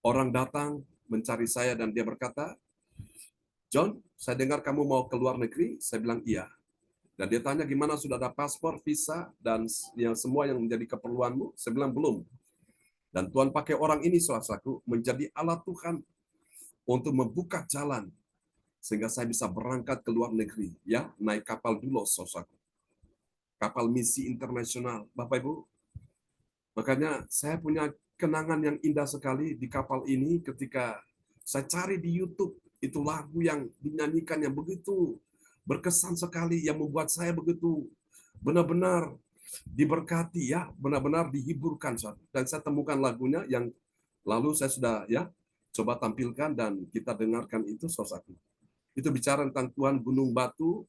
Orang datang mencari saya dan dia berkata, "John, saya dengar kamu mau ke luar negeri." Saya bilang iya. Dan dia tanya gimana, sudah ada paspor, visa, dan yang semua yang menjadi keperluanmu? Saya bilang belum. Dan Tuhan pakai orang ini, saudaraku, menjadi alat Tuhan untuk membuka jalan sehingga saya bisa berangkat ke luar negeri, ya, naik kapal Dulos, saudaraku. Kapal misi internasional, Bapak Ibu. Makanya saya punya kenangan yang indah sekali di kapal ini ketika saya cari di YouTube, itu lagu yang dinyanyikan yang begitu berkesan sekali, yang membuat saya begitu benar-benar diberkati, ya, benar-benar dihiburkan. Dan saya temukan lagunya yang lalu saya sudah ya coba tampilkan dan kita dengarkan itu, saudaraku. Itu bicara tentang Tuhan gunung batu,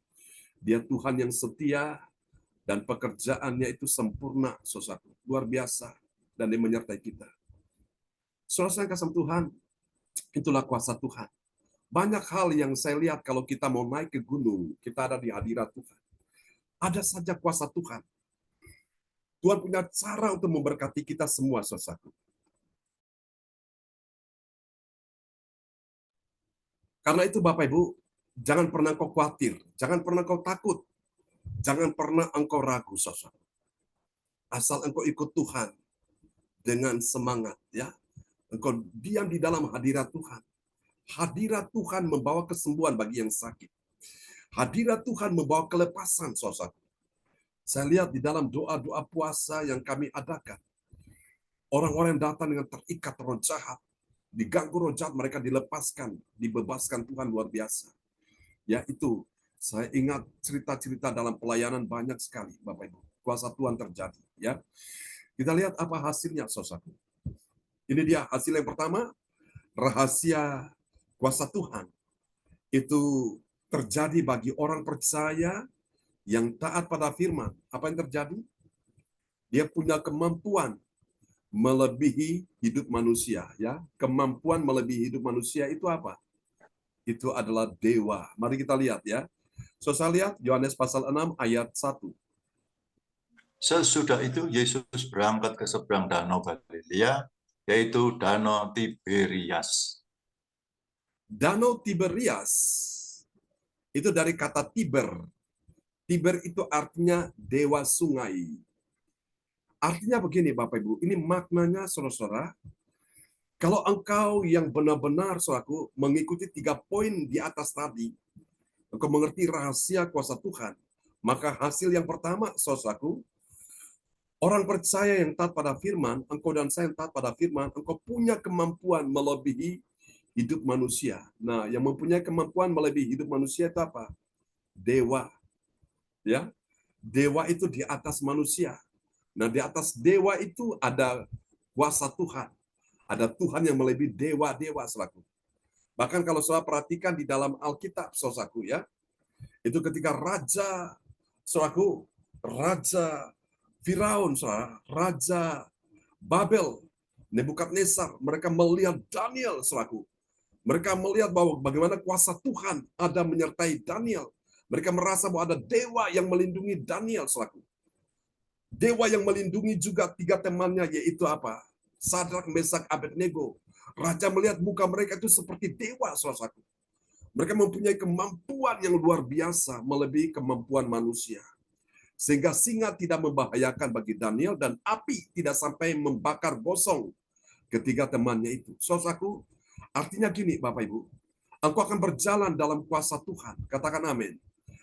dia Tuhan yang setia dan pekerjaannya itu sempurna, saudaraku. Luar biasa, dan dia menyertai kita. Saudara yang kasih Tuhan, itulah kuasa Tuhan. Banyak hal yang saya lihat kalau kita mau naik ke gunung, kita ada di hadirat Tuhan. Ada saja kuasa Tuhan. Tuhan punya cara untuk memberkati kita semua, saudaraku. Karena itu Bapak Ibu, jangan pernah kau khawatir, jangan pernah kau takut, jangan pernah engkau ragu, saudara. Asal engkau ikut Tuhan dengan semangat, ya. Engkau diam di dalam hadirat Tuhan. Hadirat Tuhan membawa kesembuhan bagi yang sakit. Hadirat Tuhan membawa kelepasan, saudara. Saya lihat di dalam doa-doa puasa yang kami adakan, orang-orang yang datang dengan terikat roh jahat, diganggu roh jahat, mereka dilepaskan, dibebaskan Tuhan, luar biasa. Ya, itu saya ingat cerita-cerita dalam pelayanan banyak sekali, Bapak Ibu. Kuasa Tuhan terjadi, ya. Kita lihat apa hasilnya, saudara. Ini dia hasil yang pertama, rahasia kuasa Tuhan. Itu terjadi bagi orang percaya yang taat pada firman. Apa yang terjadi? Dia punya kemampuan melebihi hidup manusia, ya. Kemampuan melebihi hidup manusia itu apa? Itu adalah dewa. Mari kita lihat, ya. So, saya lihat Yohanes pasal 6 ayat 1.
Sesudah itu Yesus berangkat ke seberang danau Galilea, yaitu Danau Tiberias.
Danau Tiberias itu dari kata Tiber. Tiber itu artinya dewa sungai. Artinya begini Bapak Ibu, ini maknanya saudara-saudara, kalau engkau yang benar-benar saudaraku mengikuti 3 poin di atas tadi, engkau mengerti rahasia kuasa Tuhan, maka hasil yang pertama saudaraku, orang percaya yang taat pada firman, engkau dan saya yang taat pada firman, engkau punya kemampuan melebihi hidup manusia. Nah, yang mempunyai kemampuan melebihi hidup manusia itu apa? Dewa. Ya, dewa itu di atas manusia. Nah, di atas dewa itu ada kuasa Tuhan. Ada Tuhan yang melebihi dewa-dewa, saudaraku. Bahkan kalau saudara perhatikan di dalam Alkitab, saudaraku, ya, itu ketika raja, saudaraku, raja Firaun, saudara, raja Babel, Nebukadnezar, mereka melihat Daniel, saudaraku. Mereka melihat bahwa bagaimana kuasa Tuhan ada menyertai Daniel. Mereka merasa bahwa ada dewa yang melindungi Daniel, saudaraku. Dewa yang melindungi juga 3 temannya, yaitu apa? Sadrak, Mesak, Abednego. Raja melihat muka mereka itu seperti dewa, saudaraku. Mereka mempunyai kemampuan yang luar biasa, melebihi kemampuan manusia. Sehingga singa tidak membahayakan bagi Daniel, dan api tidak sampai membakar gosong ketiga temannya itu. Saudaraku, artinya gini Bapak Ibu, engkau akan berjalan dalam kuasa Tuhan. Katakan amin.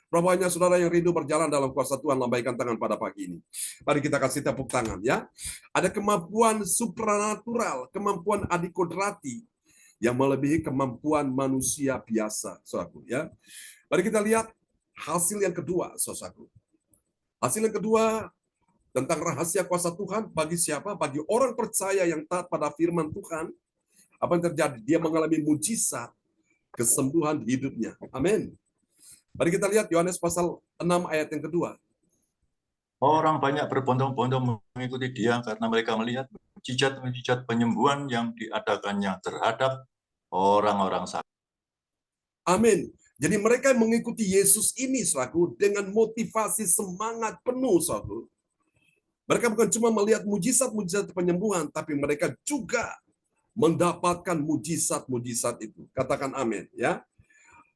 Berapa banyak saudara yang rindu berjalan dalam kuasa Tuhan? Lambaikan tangan pada pagi ini. Mari kita kasih tepuk tangan ya. Ada kemampuan supranatural, kemampuan adikodrati yang melebihi kemampuan manusia biasa, saudaraku ya. Mari kita lihat hasil yang kedua, saudaraku. Hasil yang kedua tentang rahasia kuasa Tuhan bagi siapa? Bagi orang percaya yang taat pada firman Tuhan. Apa yang terjadi? Dia mengalami mujizat kesembuhan di hidupnya. Amin. Mari kita lihat Yohanes pasal 6 ayat yang kedua.
Orang banyak berbondong-bondong mengikuti dia karena mereka melihat mujizat-mujizat penyembuhan yang diadakannya terhadap orang-orang sakit.
Amin. Jadi mereka yang mengikuti Yesus ini, saudaraku, dengan motivasi semangat penuh, saudaraku. Mereka bukan cuma melihat mujizat-mujizat penyembuhan, tapi mereka juga mendapatkan mujizat-mujizat itu. Katakan amin, ya.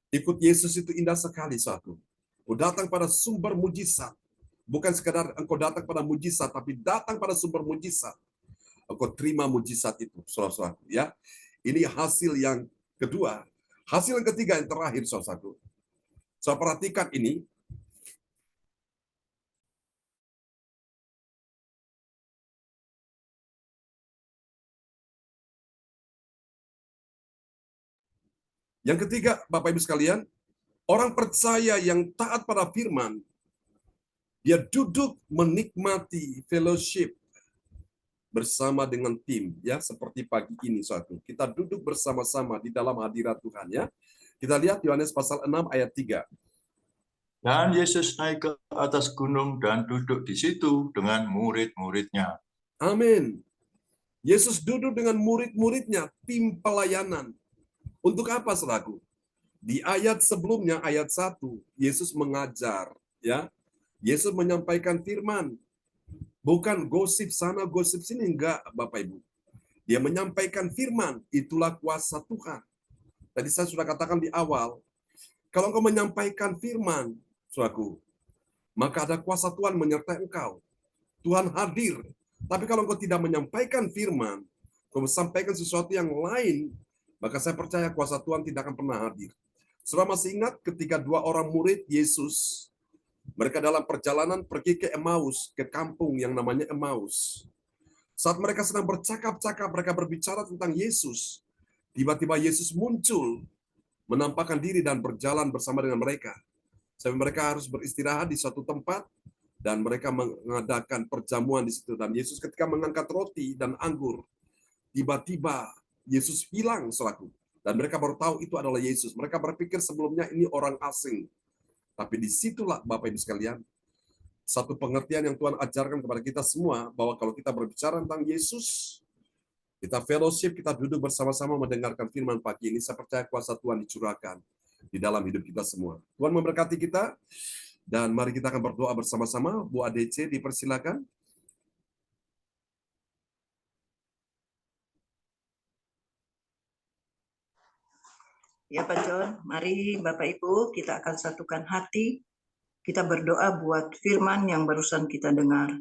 Ikut Yesus itu indah sekali, saudaraku. Engkau datang pada sumber mujizat. Bukan sekadar engkau datang pada mujizat, tapi datang pada sumber mujizat. Engkau terima mujizat itu, saudara-saudaraku, ya. Ini hasil yang kedua. Hasil yang ketiga yang terakhir, saudaraku. Saya perhatikan ini. Yang ketiga, Bapak Ibu sekalian, orang percaya yang taat pada firman, dia duduk menikmati fellowship bersama dengan tim, ya, seperti pagi ini, saudaraku. Kita duduk bersama-sama di dalam hadirat Tuhan, ya. Kita lihat Yohanes pasal 6 ayat 3.
Dan Yesus naik ke atas gunung dan duduk di situ dengan murid-muridnya.
Amin. Yesus duduk dengan murid-muridnya, tim pelayanan. Untuk apa, saudaraku? Di ayat sebelumnya, ayat 1, Yesus mengajar, ya. Yesus menyampaikan firman. Bukan gosip sana, gosip sini, enggak, Bapak Ibu. Dia menyampaikan firman, itulah kuasa Tuhan. Tadi saya sudah katakan di awal, kalau engkau menyampaikan firman, saudaraku, maka ada kuasa Tuhan menyertai engkau. Tuhan hadir. Tapi kalau engkau tidak menyampaikan firman, engkau sampaikan sesuatu yang lain, maka saya percaya kuasa Tuhan tidak akan pernah hadir. Saudara masih ingat ketika 2 orang murid Yesus, mereka dalam perjalanan pergi ke Emmaus, ke kampung yang namanya Emmaus. Saat mereka sedang bercakap-cakap, mereka berbicara tentang Yesus. Tiba-tiba Yesus muncul, menampakkan diri dan berjalan bersama dengan mereka. Sampai mereka harus beristirahat di suatu tempat, dan mereka mengadakan perjamuan di situ. Dan Yesus ketika mengangkat roti dan anggur, tiba-tiba Yesus hilang, saudaraku. Dan mereka baru tahu itu adalah Yesus. Mereka berpikir sebelumnya ini orang asing. Tapi disitulah Bapak Ibu sekalian, satu pengertian yang Tuhan ajarkan kepada kita semua, bahwa kalau kita berbicara tentang Yesus, kita fellowship, kita duduk bersama-sama mendengarkan firman pagi ini, saya percaya kuasa Tuhan dicurahkan di dalam hidup kita semua. Tuhan memberkati kita, dan mari kita akan berdoa bersama-sama. Bu ADC dipersilakan.
Ya Pak John, mari Bapak Ibu kita akan satukan hati. Kita berdoa buat firman yang barusan kita dengar.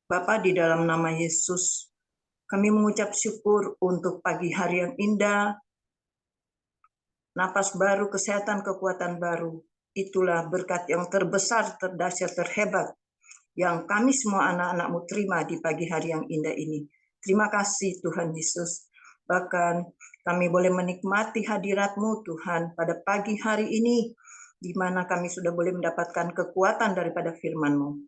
Bapa, di dalam nama Yesus, kami mengucap syukur untuk pagi hari yang indah, napas baru, kesehatan, kekuatan baru. Itulah berkat yang terbesar, terdahsyat, terhebat yang kami semua anak-anak-Mu terima di pagi hari yang indah ini. Terima kasih Tuhan Yesus. Bahkan kami boleh menikmati hadirat-Mu Tuhan pada pagi hari ini, di mana kami sudah boleh mendapatkan kekuatan daripada firman-Mu.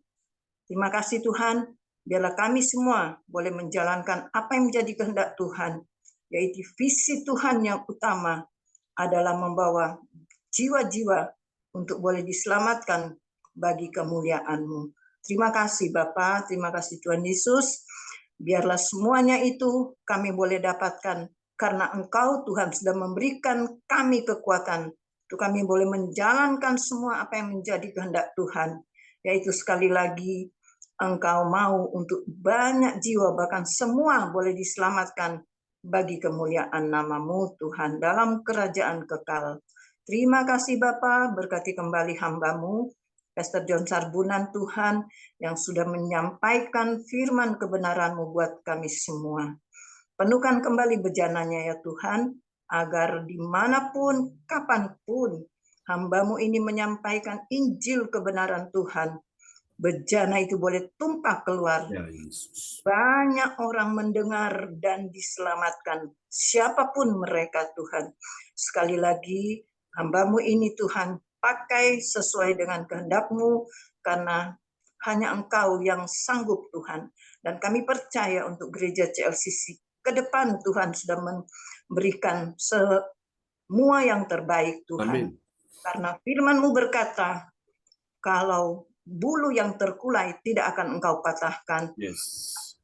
Terima kasih Tuhan, biarlah kami semua boleh menjalankan apa yang menjadi kehendak Tuhan, yaitu visi Tuhan yang utama adalah membawa jiwa-jiwa untuk boleh diselamatkan bagi kemuliaan-Mu. Terima kasih Bapa, terima kasih Tuhan Yesus. Biarlah semuanya itu kami boleh dapatkan karena Engkau Tuhan sudah memberikan kami kekuatan untuk kami boleh menjalankan semua apa yang menjadi kehendak Tuhan, yaitu sekali lagi Engkau mau untuk banyak jiwa, bahkan semua boleh diselamatkan bagi kemuliaan nama-Mu Tuhan dalam kerajaan kekal. Terima kasih Bapa, berkati kembali hamba-Mu, Pastor John Sarbunan Tuhan, yang sudah menyampaikan firman kebenaran-Mu buat kami semua. Penuhkan kembali bejananya ya Tuhan, agar dimanapun, kapanpun, hamba-Mu ini menyampaikan Injil kebenaran Tuhan, bejana itu boleh tumpah keluar.
Ya Yesus.
Banyak orang mendengar dan diselamatkan, siapapun mereka Tuhan. Sekali lagi, hamba-Mu ini Tuhan, pakai sesuai dengan kehendak-Mu, karena hanya Engkau yang sanggup Tuhan. Dan kami percaya untuk gereja CLCC ke depan Tuhan sudah memberikan semua yang terbaik Tuhan.
Amin.
Karena firman-Mu berkata, kalau bulu yang terkulai tidak akan Engkau patahkan,
Yes.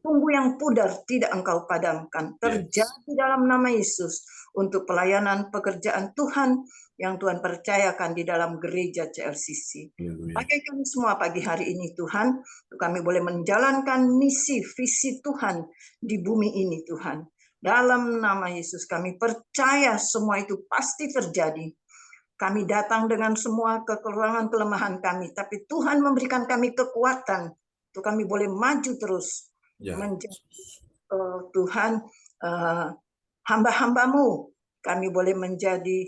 tunggu yang pudar tidak Engkau padamkan. Terjadi dalam nama Yesus untuk pelayanan pekerjaan Tuhan yang Tuhan percayakan di dalam gereja CLCC.
Haleluya.
Pakai kami semua pagi hari ini Tuhan, untuk kami boleh menjalankan misi, visi Tuhan di bumi ini Tuhan. Dalam nama Yesus kami percaya semua itu pasti terjadi. Kami datang dengan semua kekurangan kelemahan kami, tapi Tuhan memberikan kami kekuatan untuk kami boleh maju terus
Ya.
menjadi Tuhan hamba-hamba-Mu. Kami boleh menjadi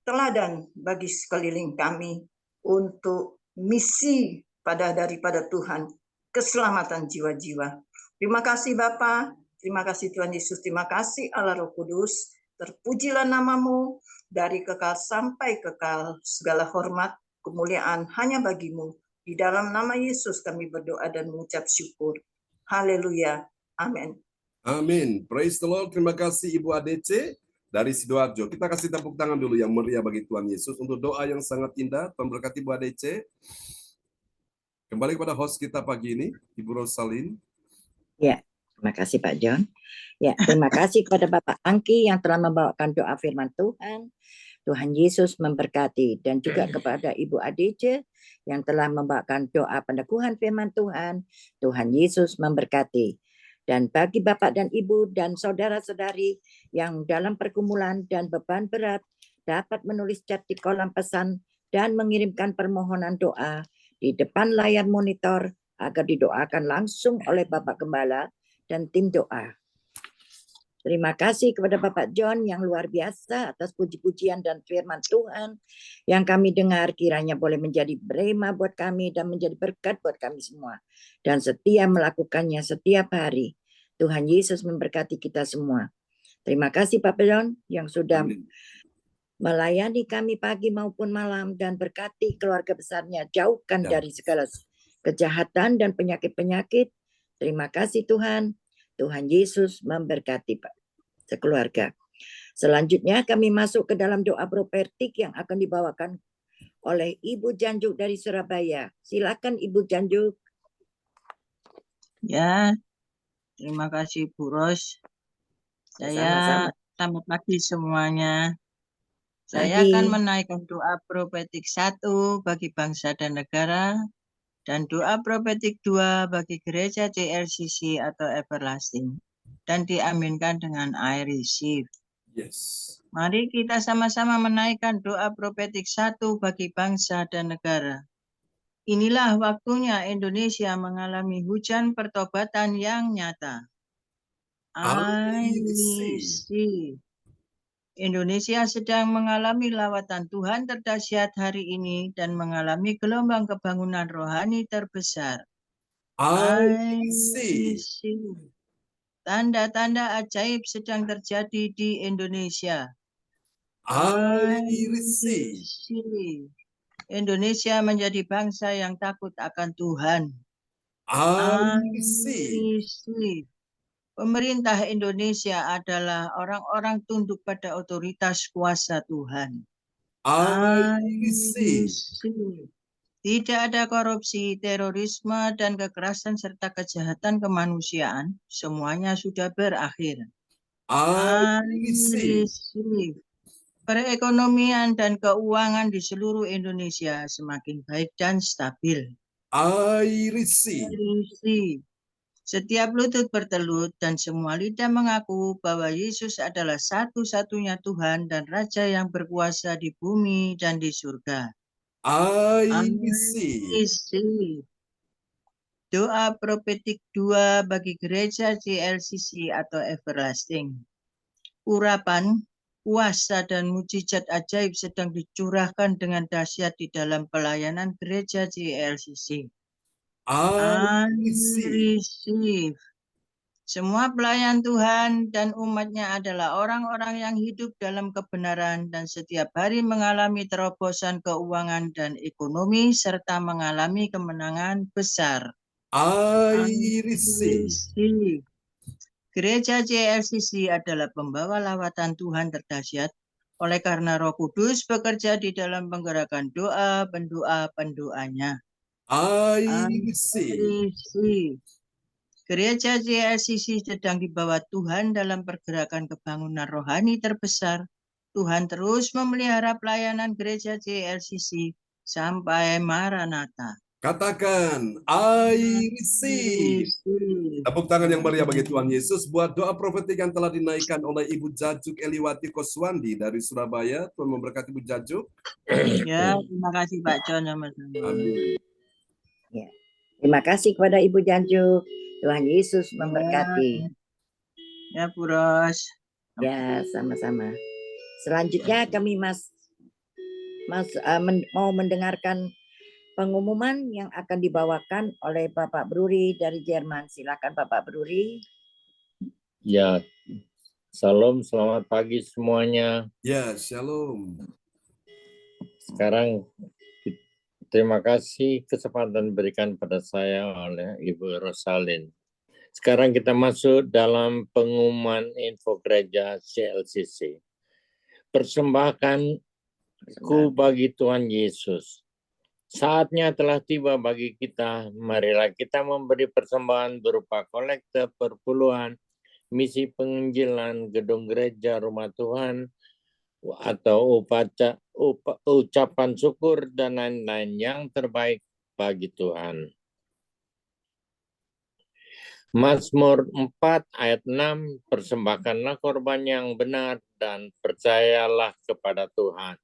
teladan bagi sekeliling kami untuk misi daripada Tuhan, keselamatan jiwa-jiwa. Terima kasih Bapa, terima kasih Tuhan Yesus, terima kasih Allah Roh Kudus. Terpujilah nama-Mu dari kekal sampai kekal. Segala hormat, kemuliaan hanya bagi-Mu. Di dalam nama Yesus kami berdoa dan mengucap syukur. Haleluya. Amin.
Amin. Praise the Lord. Terima kasih Ibu ADC dari Sidoarjo. Kita kasih tepuk tangan dulu yang meriah bagi Tuhan Yesus untuk doa yang sangat indah. Tuhan berkati Ibu ADC. Kembali kepada host kita pagi ini, Ibu Rosalin.
Ya, terima kasih Pak John. Ya, terima kasih kepada Bapak Angki yang telah membawakan doa firman Tuhan. Tuhan Yesus memberkati, dan juga kepada Ibu ADC yang telah membawakan doa peneguhan firman Tuhan. Tuhan Yesus memberkati. Dan bagi Bapak dan Ibu dan saudara-saudari yang dalam pergumulan dan beban berat, dapat menulis chat di kolom pesan dan mengirimkan permohonan doa di depan layar monitor agar didoakan langsung oleh Bapak Gembala dan tim doa. Terima kasih kepada Bapak John yang luar biasa atas puji-pujian dan firman Tuhan yang kami dengar, kiranya boleh menjadi rema buat kami dan menjadi berkat buat kami semua. Dan setia melakukannya setiap hari. Tuhan Yesus memberkati kita semua. Terima kasih Bapak John yang sudah melayani kami pagi maupun malam, dan berkati keluarga besarnya, jauhkan dari segala kejahatan dan penyakit-penyakit. Terima kasih Tuhan. Tuhan Yesus memberkati Pak sekeluarga. Selanjutnya kami masuk ke dalam doa profetik yang akan dibawakan oleh Ibu Janjuk dari Surabaya. Silakan Ibu Janjuk.
Ya, terima kasih Bu Ros.
Sama-sama.
Selamat pagi semuanya. Saya
Pagi.
akan menaikkan doa profetik 1 bagi bangsa dan negara, dan doa profetik 2 bagi gereja CLCC atau Everlasting, dan diaminkan dengan I receive.
Yes.
Mari kita sama-sama menaikkan doa profetik 1 bagi bangsa dan negara. Inilah waktunya Indonesia mengalami hujan pertobatan yang nyata. I receive. Indonesia sedang mengalami lawatan Tuhan terdahsyat hari ini dan mengalami gelombang kebangunan rohani terbesar.
I receive.
Tanda-tanda ajaib sedang terjadi di Indonesia.
I receive.
Indonesia menjadi bangsa yang takut akan Tuhan.
I receive.
Pemerintah Indonesia adalah orang-orang tunduk pada otoritas kuasa Tuhan.
I receive.
Tidak ada korupsi, terorisme, dan kekerasan serta kejahatan kemanusiaan. Semuanya sudah berakhir.
I receive.
perekonomian dan keuangan di seluruh Indonesia semakin baik dan stabil.
I receive.
Berisi. Setiap lutut bertelut dan semua lidah mengaku bahwa Yesus adalah satu-satunya Tuhan dan Raja yang berkuasa di bumi dan di surga.
I receive.
Berisi. Doa profetik 2 bagi gereja JLCC atau Everlasting. Urapan, kuasa dan mujizat ajaib sedang dicurahkan dengan dahsyat di dalam pelayanan gereja JLCC.
I receive.
Receive. Semua pelayan Tuhan dan umatnya adalah orang-orang yang hidup dalam kebenaran dan setiap hari mengalami terobosan keuangan dan ekonomi serta mengalami kemenangan besar.
I receive.
Receive. Gereja JLCC adalah pembawa lawatan Tuhan terdahsyat. Oleh karena Roh Kudus bekerja di dalam penggerakan doa, pendoa-pendoanya.
I receive.
Receive. Gereja JLCC sedang dibawa Tuhan dalam pergerakan kebangunan rohani terbesar. Tuhan terus memelihara pelayanan gereja JLCC sampai Maranatha.
Katakan, I receive.
Receive.
Tepuk tangan yang meriah bagi Tuhan Yesus buat doa profetik yang telah dinaikkan oleh Ibu Jajuk Eliwati Koswandi dari Surabaya. Tuhan memberkati Ibu Jajuk.
Ya, terima kasih Pak John. Sama-sama.
Amin.
Terima kasih kepada Ibu Jajuk. Tuhan Yesus memberkati.
Ya, Bu Ros.
Ya, sama-sama. Selanjutnya kami mau mendengarkan pengumuman yang akan dibawakan oleh Bapak Bruri dari Jerman. Silakan Bapak Bruri.
Ya, salam, selamat pagi semuanya.
Ya, shalom.
Sekarang terima kasih kesempatan diberikan pada saya oleh Ibu Rosalin. Sekarang kita masuk dalam pengumuman info gereja CLCC. Persembahkanku bagi Tuhan Yesus. Saatnya telah tiba bagi kita, marilah kita memberi persembahan berupa kolekte perpuluhan, misi penginjilan, gedung gereja, rumah Tuhan, atau ucapan syukur dan lain-lain yang terbaik bagi Tuhan. Mazmur 4 ayat 6, persembahkanlah korban yang benar dan percayalah kepada Tuhan.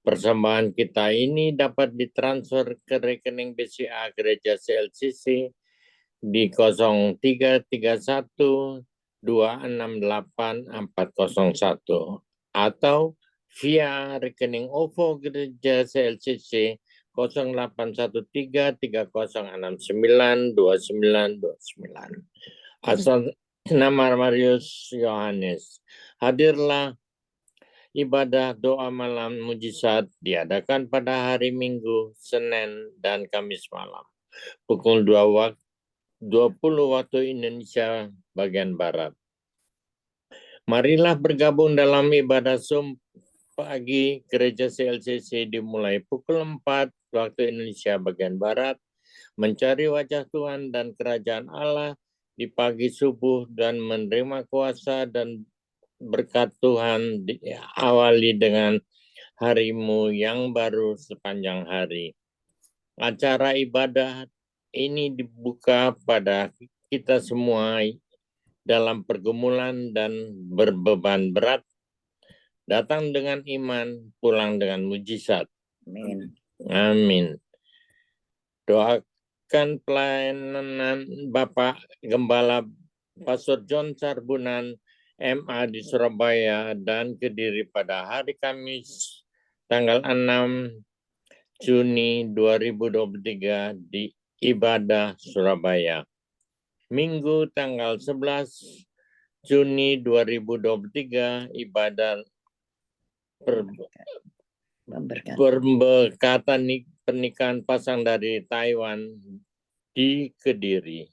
Persembahan kita ini dapat ditransfer ke rekening BCA Gereja CLCC di 0331 268 401 atau via rekening OVO Gereja CLCC 0813 3069 2929. Asal nama Marius Yohanes. Hadirlah. Ibadah doa malam mujizat diadakan pada hari Minggu, Senin, dan Kamis malam. Pukul 20 waktu Indonesia bagian Barat. Marilah bergabung dalam ibadah Zoom pagi gereja CLCC dimulai pukul 4 waktu Indonesia bagian Barat. Mencari wajah Tuhan dan kerajaan Allah di pagi subuh dan menerima kuasa dan berkat Tuhan diawali dengan harimu yang baru sepanjang hari. Acara ibadah ini dibuka pada kita semua dalam pergumulan dan berbeban berat. Datang dengan iman, pulang dengan mujizat.
Amin.
Amin. Doakan pelayanan Bapak Gembala Pastor John Sarbunan MA di Surabaya dan Kediri pada hari Kamis tanggal 6 Juni 2023 di Ibadah Surabaya. Minggu tanggal 11 Juni 2023 ibadah pemberkatan pernikahan pasang dari Taiwan di Kediri.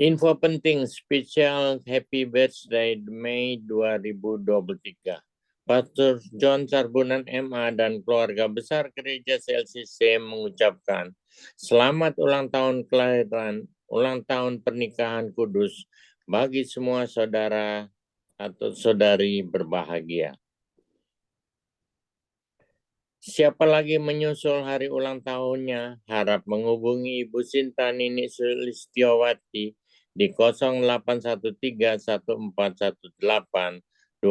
Info penting spesial Happy Birthday Mei 2023. Pastor John Sarbunan MA dan keluarga besar gereja CLCC mengucapkan selamat ulang tahun kelahiran, ulang tahun pernikahan kudus bagi semua saudara atau saudari berbahagia. Siapa lagi menyusul hari ulang tahunnya, harap menghubungi Ibu Sinta Nini Sulistiawati di 081314182202.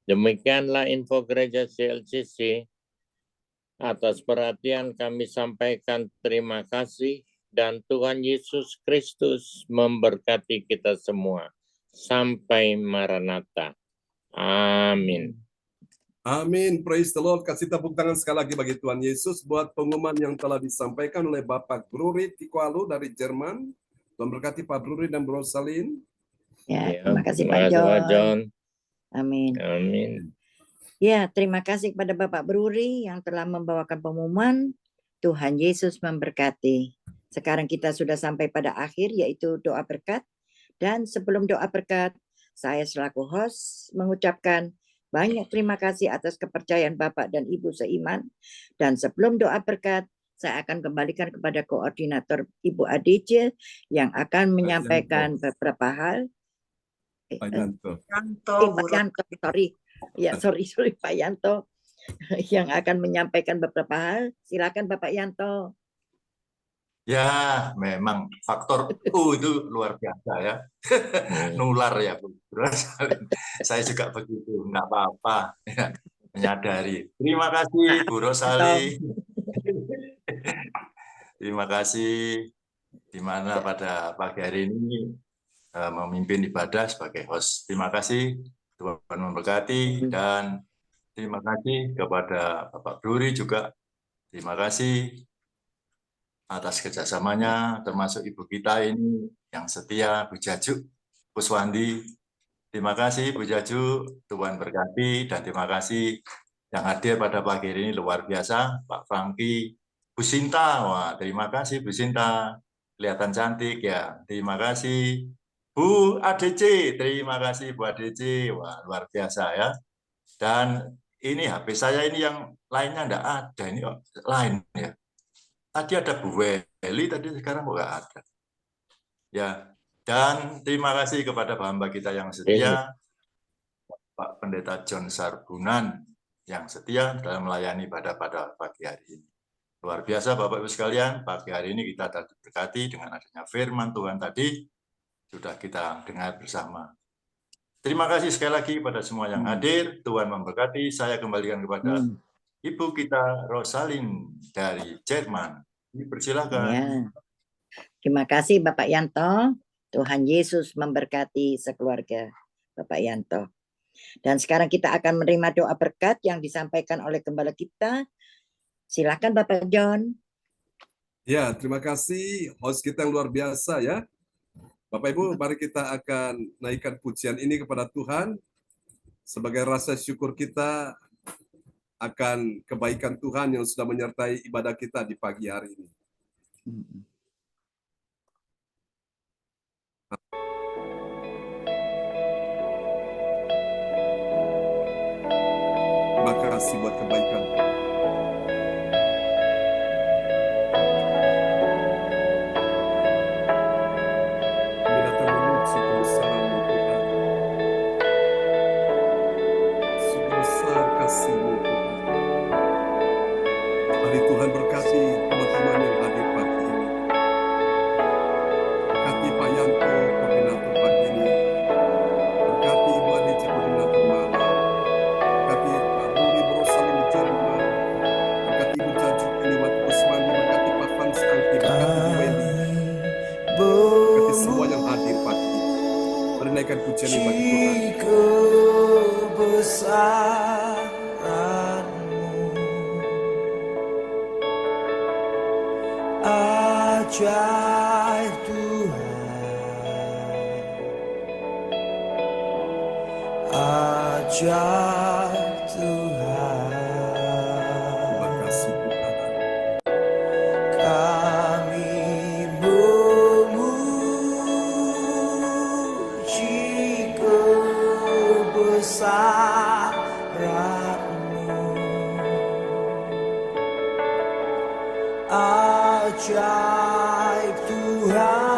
Demikianlah info Gereja CLCC. Atas perhatian kami sampaikan terima kasih dan Tuhan Yesus Kristus memberkati kita semua. Sampai Maranatha. Amin.
Amin. Praise the Lord. Kasih tepuk tangan sekali lagi bagi Tuhan Yesus buat pengumuman yang telah disampaikan oleh Bapak Bruri Tikualu dari Jerman. Tuhan berkati Pak Bruri dan Bro Salin.
Ya, terima kasih Pak John. Amin.
Amin.
Ya, terima kasih kepada Bapak Bruri yang telah membawakan pengumuman. Tuhan Yesus memberkati. Sekarang kita sudah sampai pada akhir, yaitu doa berkat. Dan sebelum doa berkat, saya selaku host mengucapkan banyak terima kasih atas kepercayaan Bapak dan Ibu seiman. Dan sebelum doa berkat, saya akan kembalikan kepada koordinator Ibu ADC yang akan menyampaikan beberapa hal.
Pak Yanto.
Pak Yanto, sorry. Ya, sorry Pak Yanto yang akan menyampaikan beberapa hal. Silakan Bapak Yanto.
Ya, memang faktor U itu luar biasa ya. Nular ya, Bu. Saya juga begitu, nggak apa-apa. Ya, menyadari. Terima kasih, Bu Rosali. Terima kasih. Di mana pada pagi hari ini memimpin ibadah sebagai host. Terima kasih, Tuhan memberkati. Dan terima kasih kepada Bapak Bruri juga. Terima kasih atas kerjasamanya, termasuk ibu kita ini yang setia, Bu Jaju Kuswandi. Terima kasih Bu Jaju, Tuhan berkati, dan terima kasih yang hadir pada pagi hari ini luar biasa, Pak Franky, Bu Sinta. Wah, terima kasih Bu Sinta, kelihatan cantik ya. Terima kasih Bu ADC, terima kasih Bu ADC. Wah, luar biasa ya. Dan ini HP saya ini yang lainnya enggak ada, ini lain ya. Tadi ada Bu Weli, tadi sekarang nggak ada. Ya, dan terima kasih kepada hamba kita yang setia, Pak Pendeta John Sarbunan, yang setia dalam melayani pada pagi hari ini. Luar biasa Bapak Ibu sekalian, pagi hari ini kita diberkati dengan adanya firman Tuhan tadi, sudah kita dengar bersama. Terima kasih sekali lagi pada semua yang hadir, Tuhan memberkati. Saya kembalikan kepada Ibu kita Rosalin dari Jerman. Dipersilakan.
Ya. Terima kasih Bapak Yanto. Tuhan Yesus memberkati sekeluarga Bapak Yanto. Dan sekarang kita akan menerima doa berkat yang disampaikan oleh gembala kita. Silakan Bapak John.
Ya, terima kasih host kita yang luar biasa ya. Bapak Ibu, mari kita akan naikkan pujian ini kepada Tuhan sebagai rasa syukur kita akan kebaikan Tuhan yang sudah menyertai ibadah kita di pagi hari ini. Terima kasih buat kebaikan. Kami datang memuji kebesaran-Mu Tuhan. Sungguh besar kasih-Mu Tuhan. Mari Tuhan berkati teman-teman yang hadir pagi ini. Berkati Pak Yanto, koordinator pagi ini. Berkati Ibu Adici, koordinator malam. Berkati Pak Bruri Brosalin di Jerman. Berkati Ibu Jaju Keliwat Kuswandi. Berkati Pak Frans Angki. Berkati Ibu Weli. Berkati semua yang hadir pagi ini. Mari naikkan pujian ini bagi Tuhan.
Ajaib Tuhan, ajaib Tuhan.
Terima kasih Tuhan.
Kami memuji kebesaran-Mu. Ajaib Tuhan,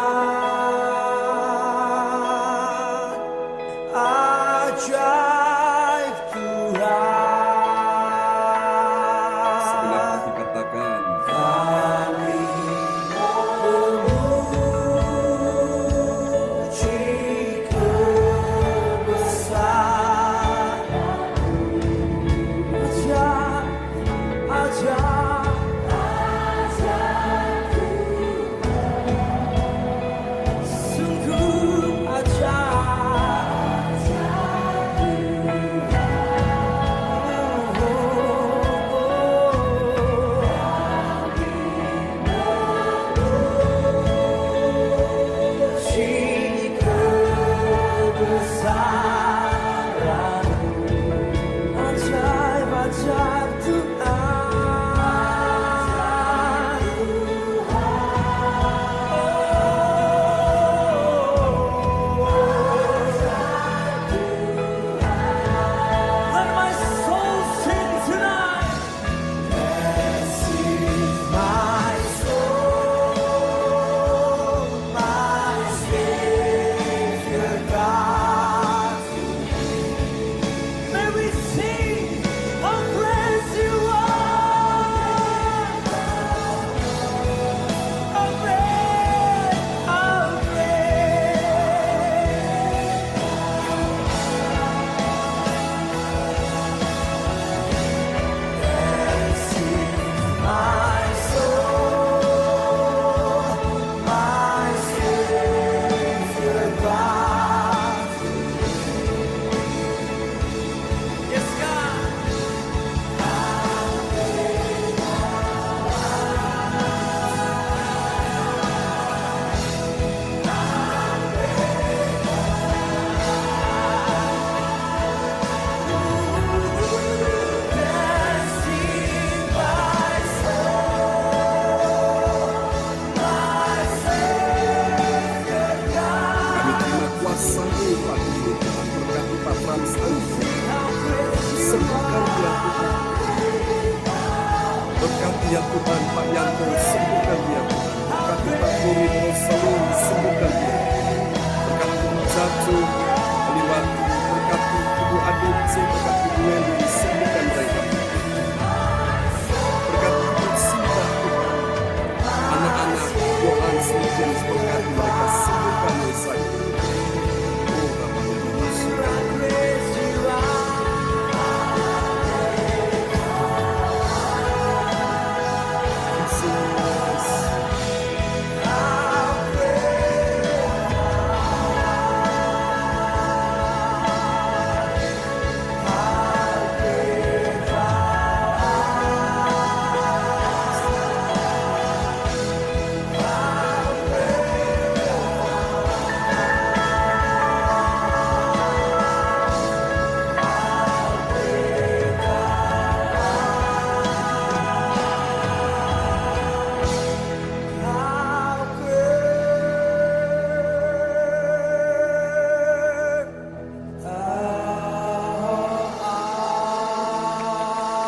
ya Tuhan, Pak Yanto, sembuhkan dia. Berkati Pak Guru Rosalun, sembuhkan dia. Berkati Ibu Cacu, Aliwati, berkati Ibu Adece, berkati Ibu Leli, sembuhkan mereka. Berkati Ibu Sinta, Tuhan. Anak-anak Yohan Smith, berkati mereka, sembuhkan Yesaya. Oh, Bapak yang bersyukur.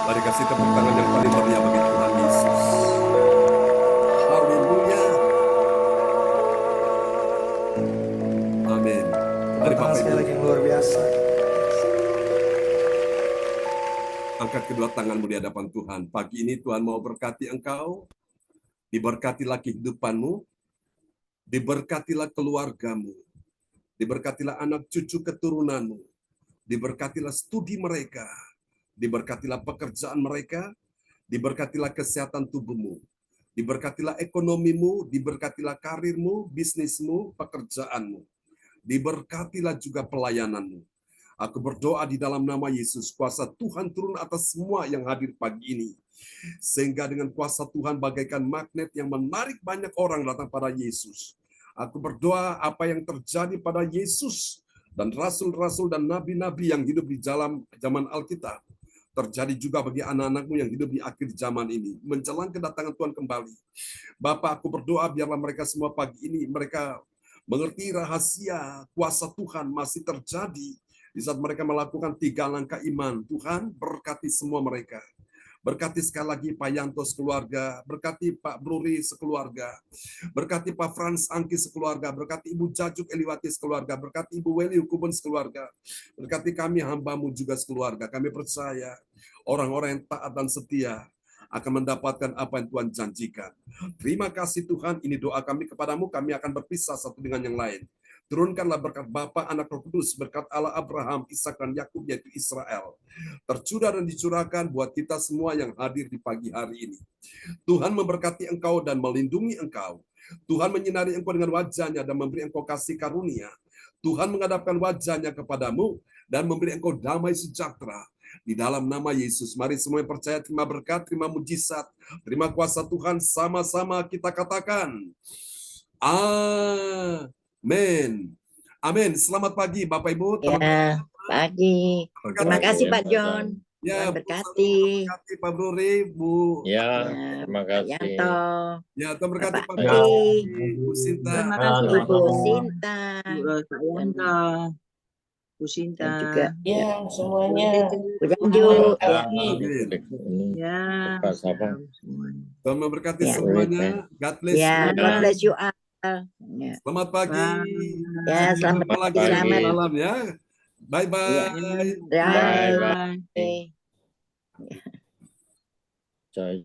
Mari kasih tepuk tangan yang paling meriah bagi Tuhan Yesus. Haleluya. Amin. Mari Bapak
Sekali
Ibu,
lagi yang luar biasa.
angkat kedua tanganmu di hadapan Tuhan. Pagi ini Tuhan mau berkati engkau. Diberkatilah kehidupanmu. Diberkatilah keluargamu. Diberkatilah anak cucu keturunanmu. Diberkatilah studi mereka. Diberkatilah pekerjaan mereka, diberkatilah kesehatan tubuhmu, diberkatilah ekonomimu, diberkatilah karirmu, bisnismu, pekerjaanmu, diberkatilah juga pelayananmu. Aku berdoa di dalam nama Yesus, kuasa Tuhan turun atas semua yang hadir pagi ini. Sehingga dengan kuasa Tuhan bagaikan magnet yang menarik banyak orang datang pada Yesus. Aku berdoa apa yang terjadi pada Yesus dan rasul-rasul dan nabi-nabi yang hidup di dalam zaman Alkitab, terjadi juga bagi anak-anakmu yang hidup di akhir zaman ini, menjelang kedatangan Tuhan kembali. Bapak, aku berdoa biarlah mereka semua pagi ini, mereka mengerti rahasia kuasa Tuhan masih terjadi di saat mereka melakukan 3 langkah iman. Tuhan, berkati semua mereka. Berkati sekali lagi Pak Yanto sekeluarga, berkati Pak Bruri sekeluarga, berkati Pak Frans Angki sekeluarga, berkati Ibu Jajuk Eliwati sekeluarga, berkati Ibu Weli Hukubun sekeluarga, berkati kami hambamu juga sekeluarga. Kami percaya orang-orang yang taat dan setia akan mendapatkan apa yang Tuhan janjikan. Terima kasih Tuhan, ini doa kami kepadamu, kami akan berpisah satu dengan yang lain. Turunkanlah berkat Bapa, Anak, Roh Kudus, berkat Allah Abraham, Ishak dan Yakub yaitu Israel. Tercurah dan dicurahkan buat kita semua yang hadir di pagi hari ini. Tuhan memberkati engkau dan melindungi engkau. Tuhan menyinari engkau dengan wajahnya dan memberi engkau kasih karunia. Tuhan menghadapkan wajahnya kepadamu dan memberi engkau damai sejahtera. Di dalam nama Yesus, mari semua yang percaya terima berkat, terima mujizat, terima kuasa Tuhan. Sama-sama kita katakan, amin. Amin. Selamat pagi Bapak Ibu.
Ya, pagi. Terima kasih Pak John.
Ya,
Tuhan berkati.
berkati Pak Bruri, Bu.
Ya,
Ya,
terima
Pak
kasih.
Yanto.
Ya, Tuhan berkati
Bapak
Pak
Adi.
Bruri, Bu Sinta.
Terima kasih Pak
Ibu
John,
Sinta.
Pak Yanto, Bu Sinta,
Dan juga
Ya, semuanya.
Bu Janju. Ya.
Amin.
ya,
Pas apa?
semuanya.
Tuhan memberkati
Ya.
semuanya. God bless
Ya,
you.
God bless you all. Ya,
Selamat pagi.
ya selamat
Jumpa lagi
pagi.
selamat.
malam ya. Bye-bye.
Ya.
Bye-bye.
Oke.
Coy.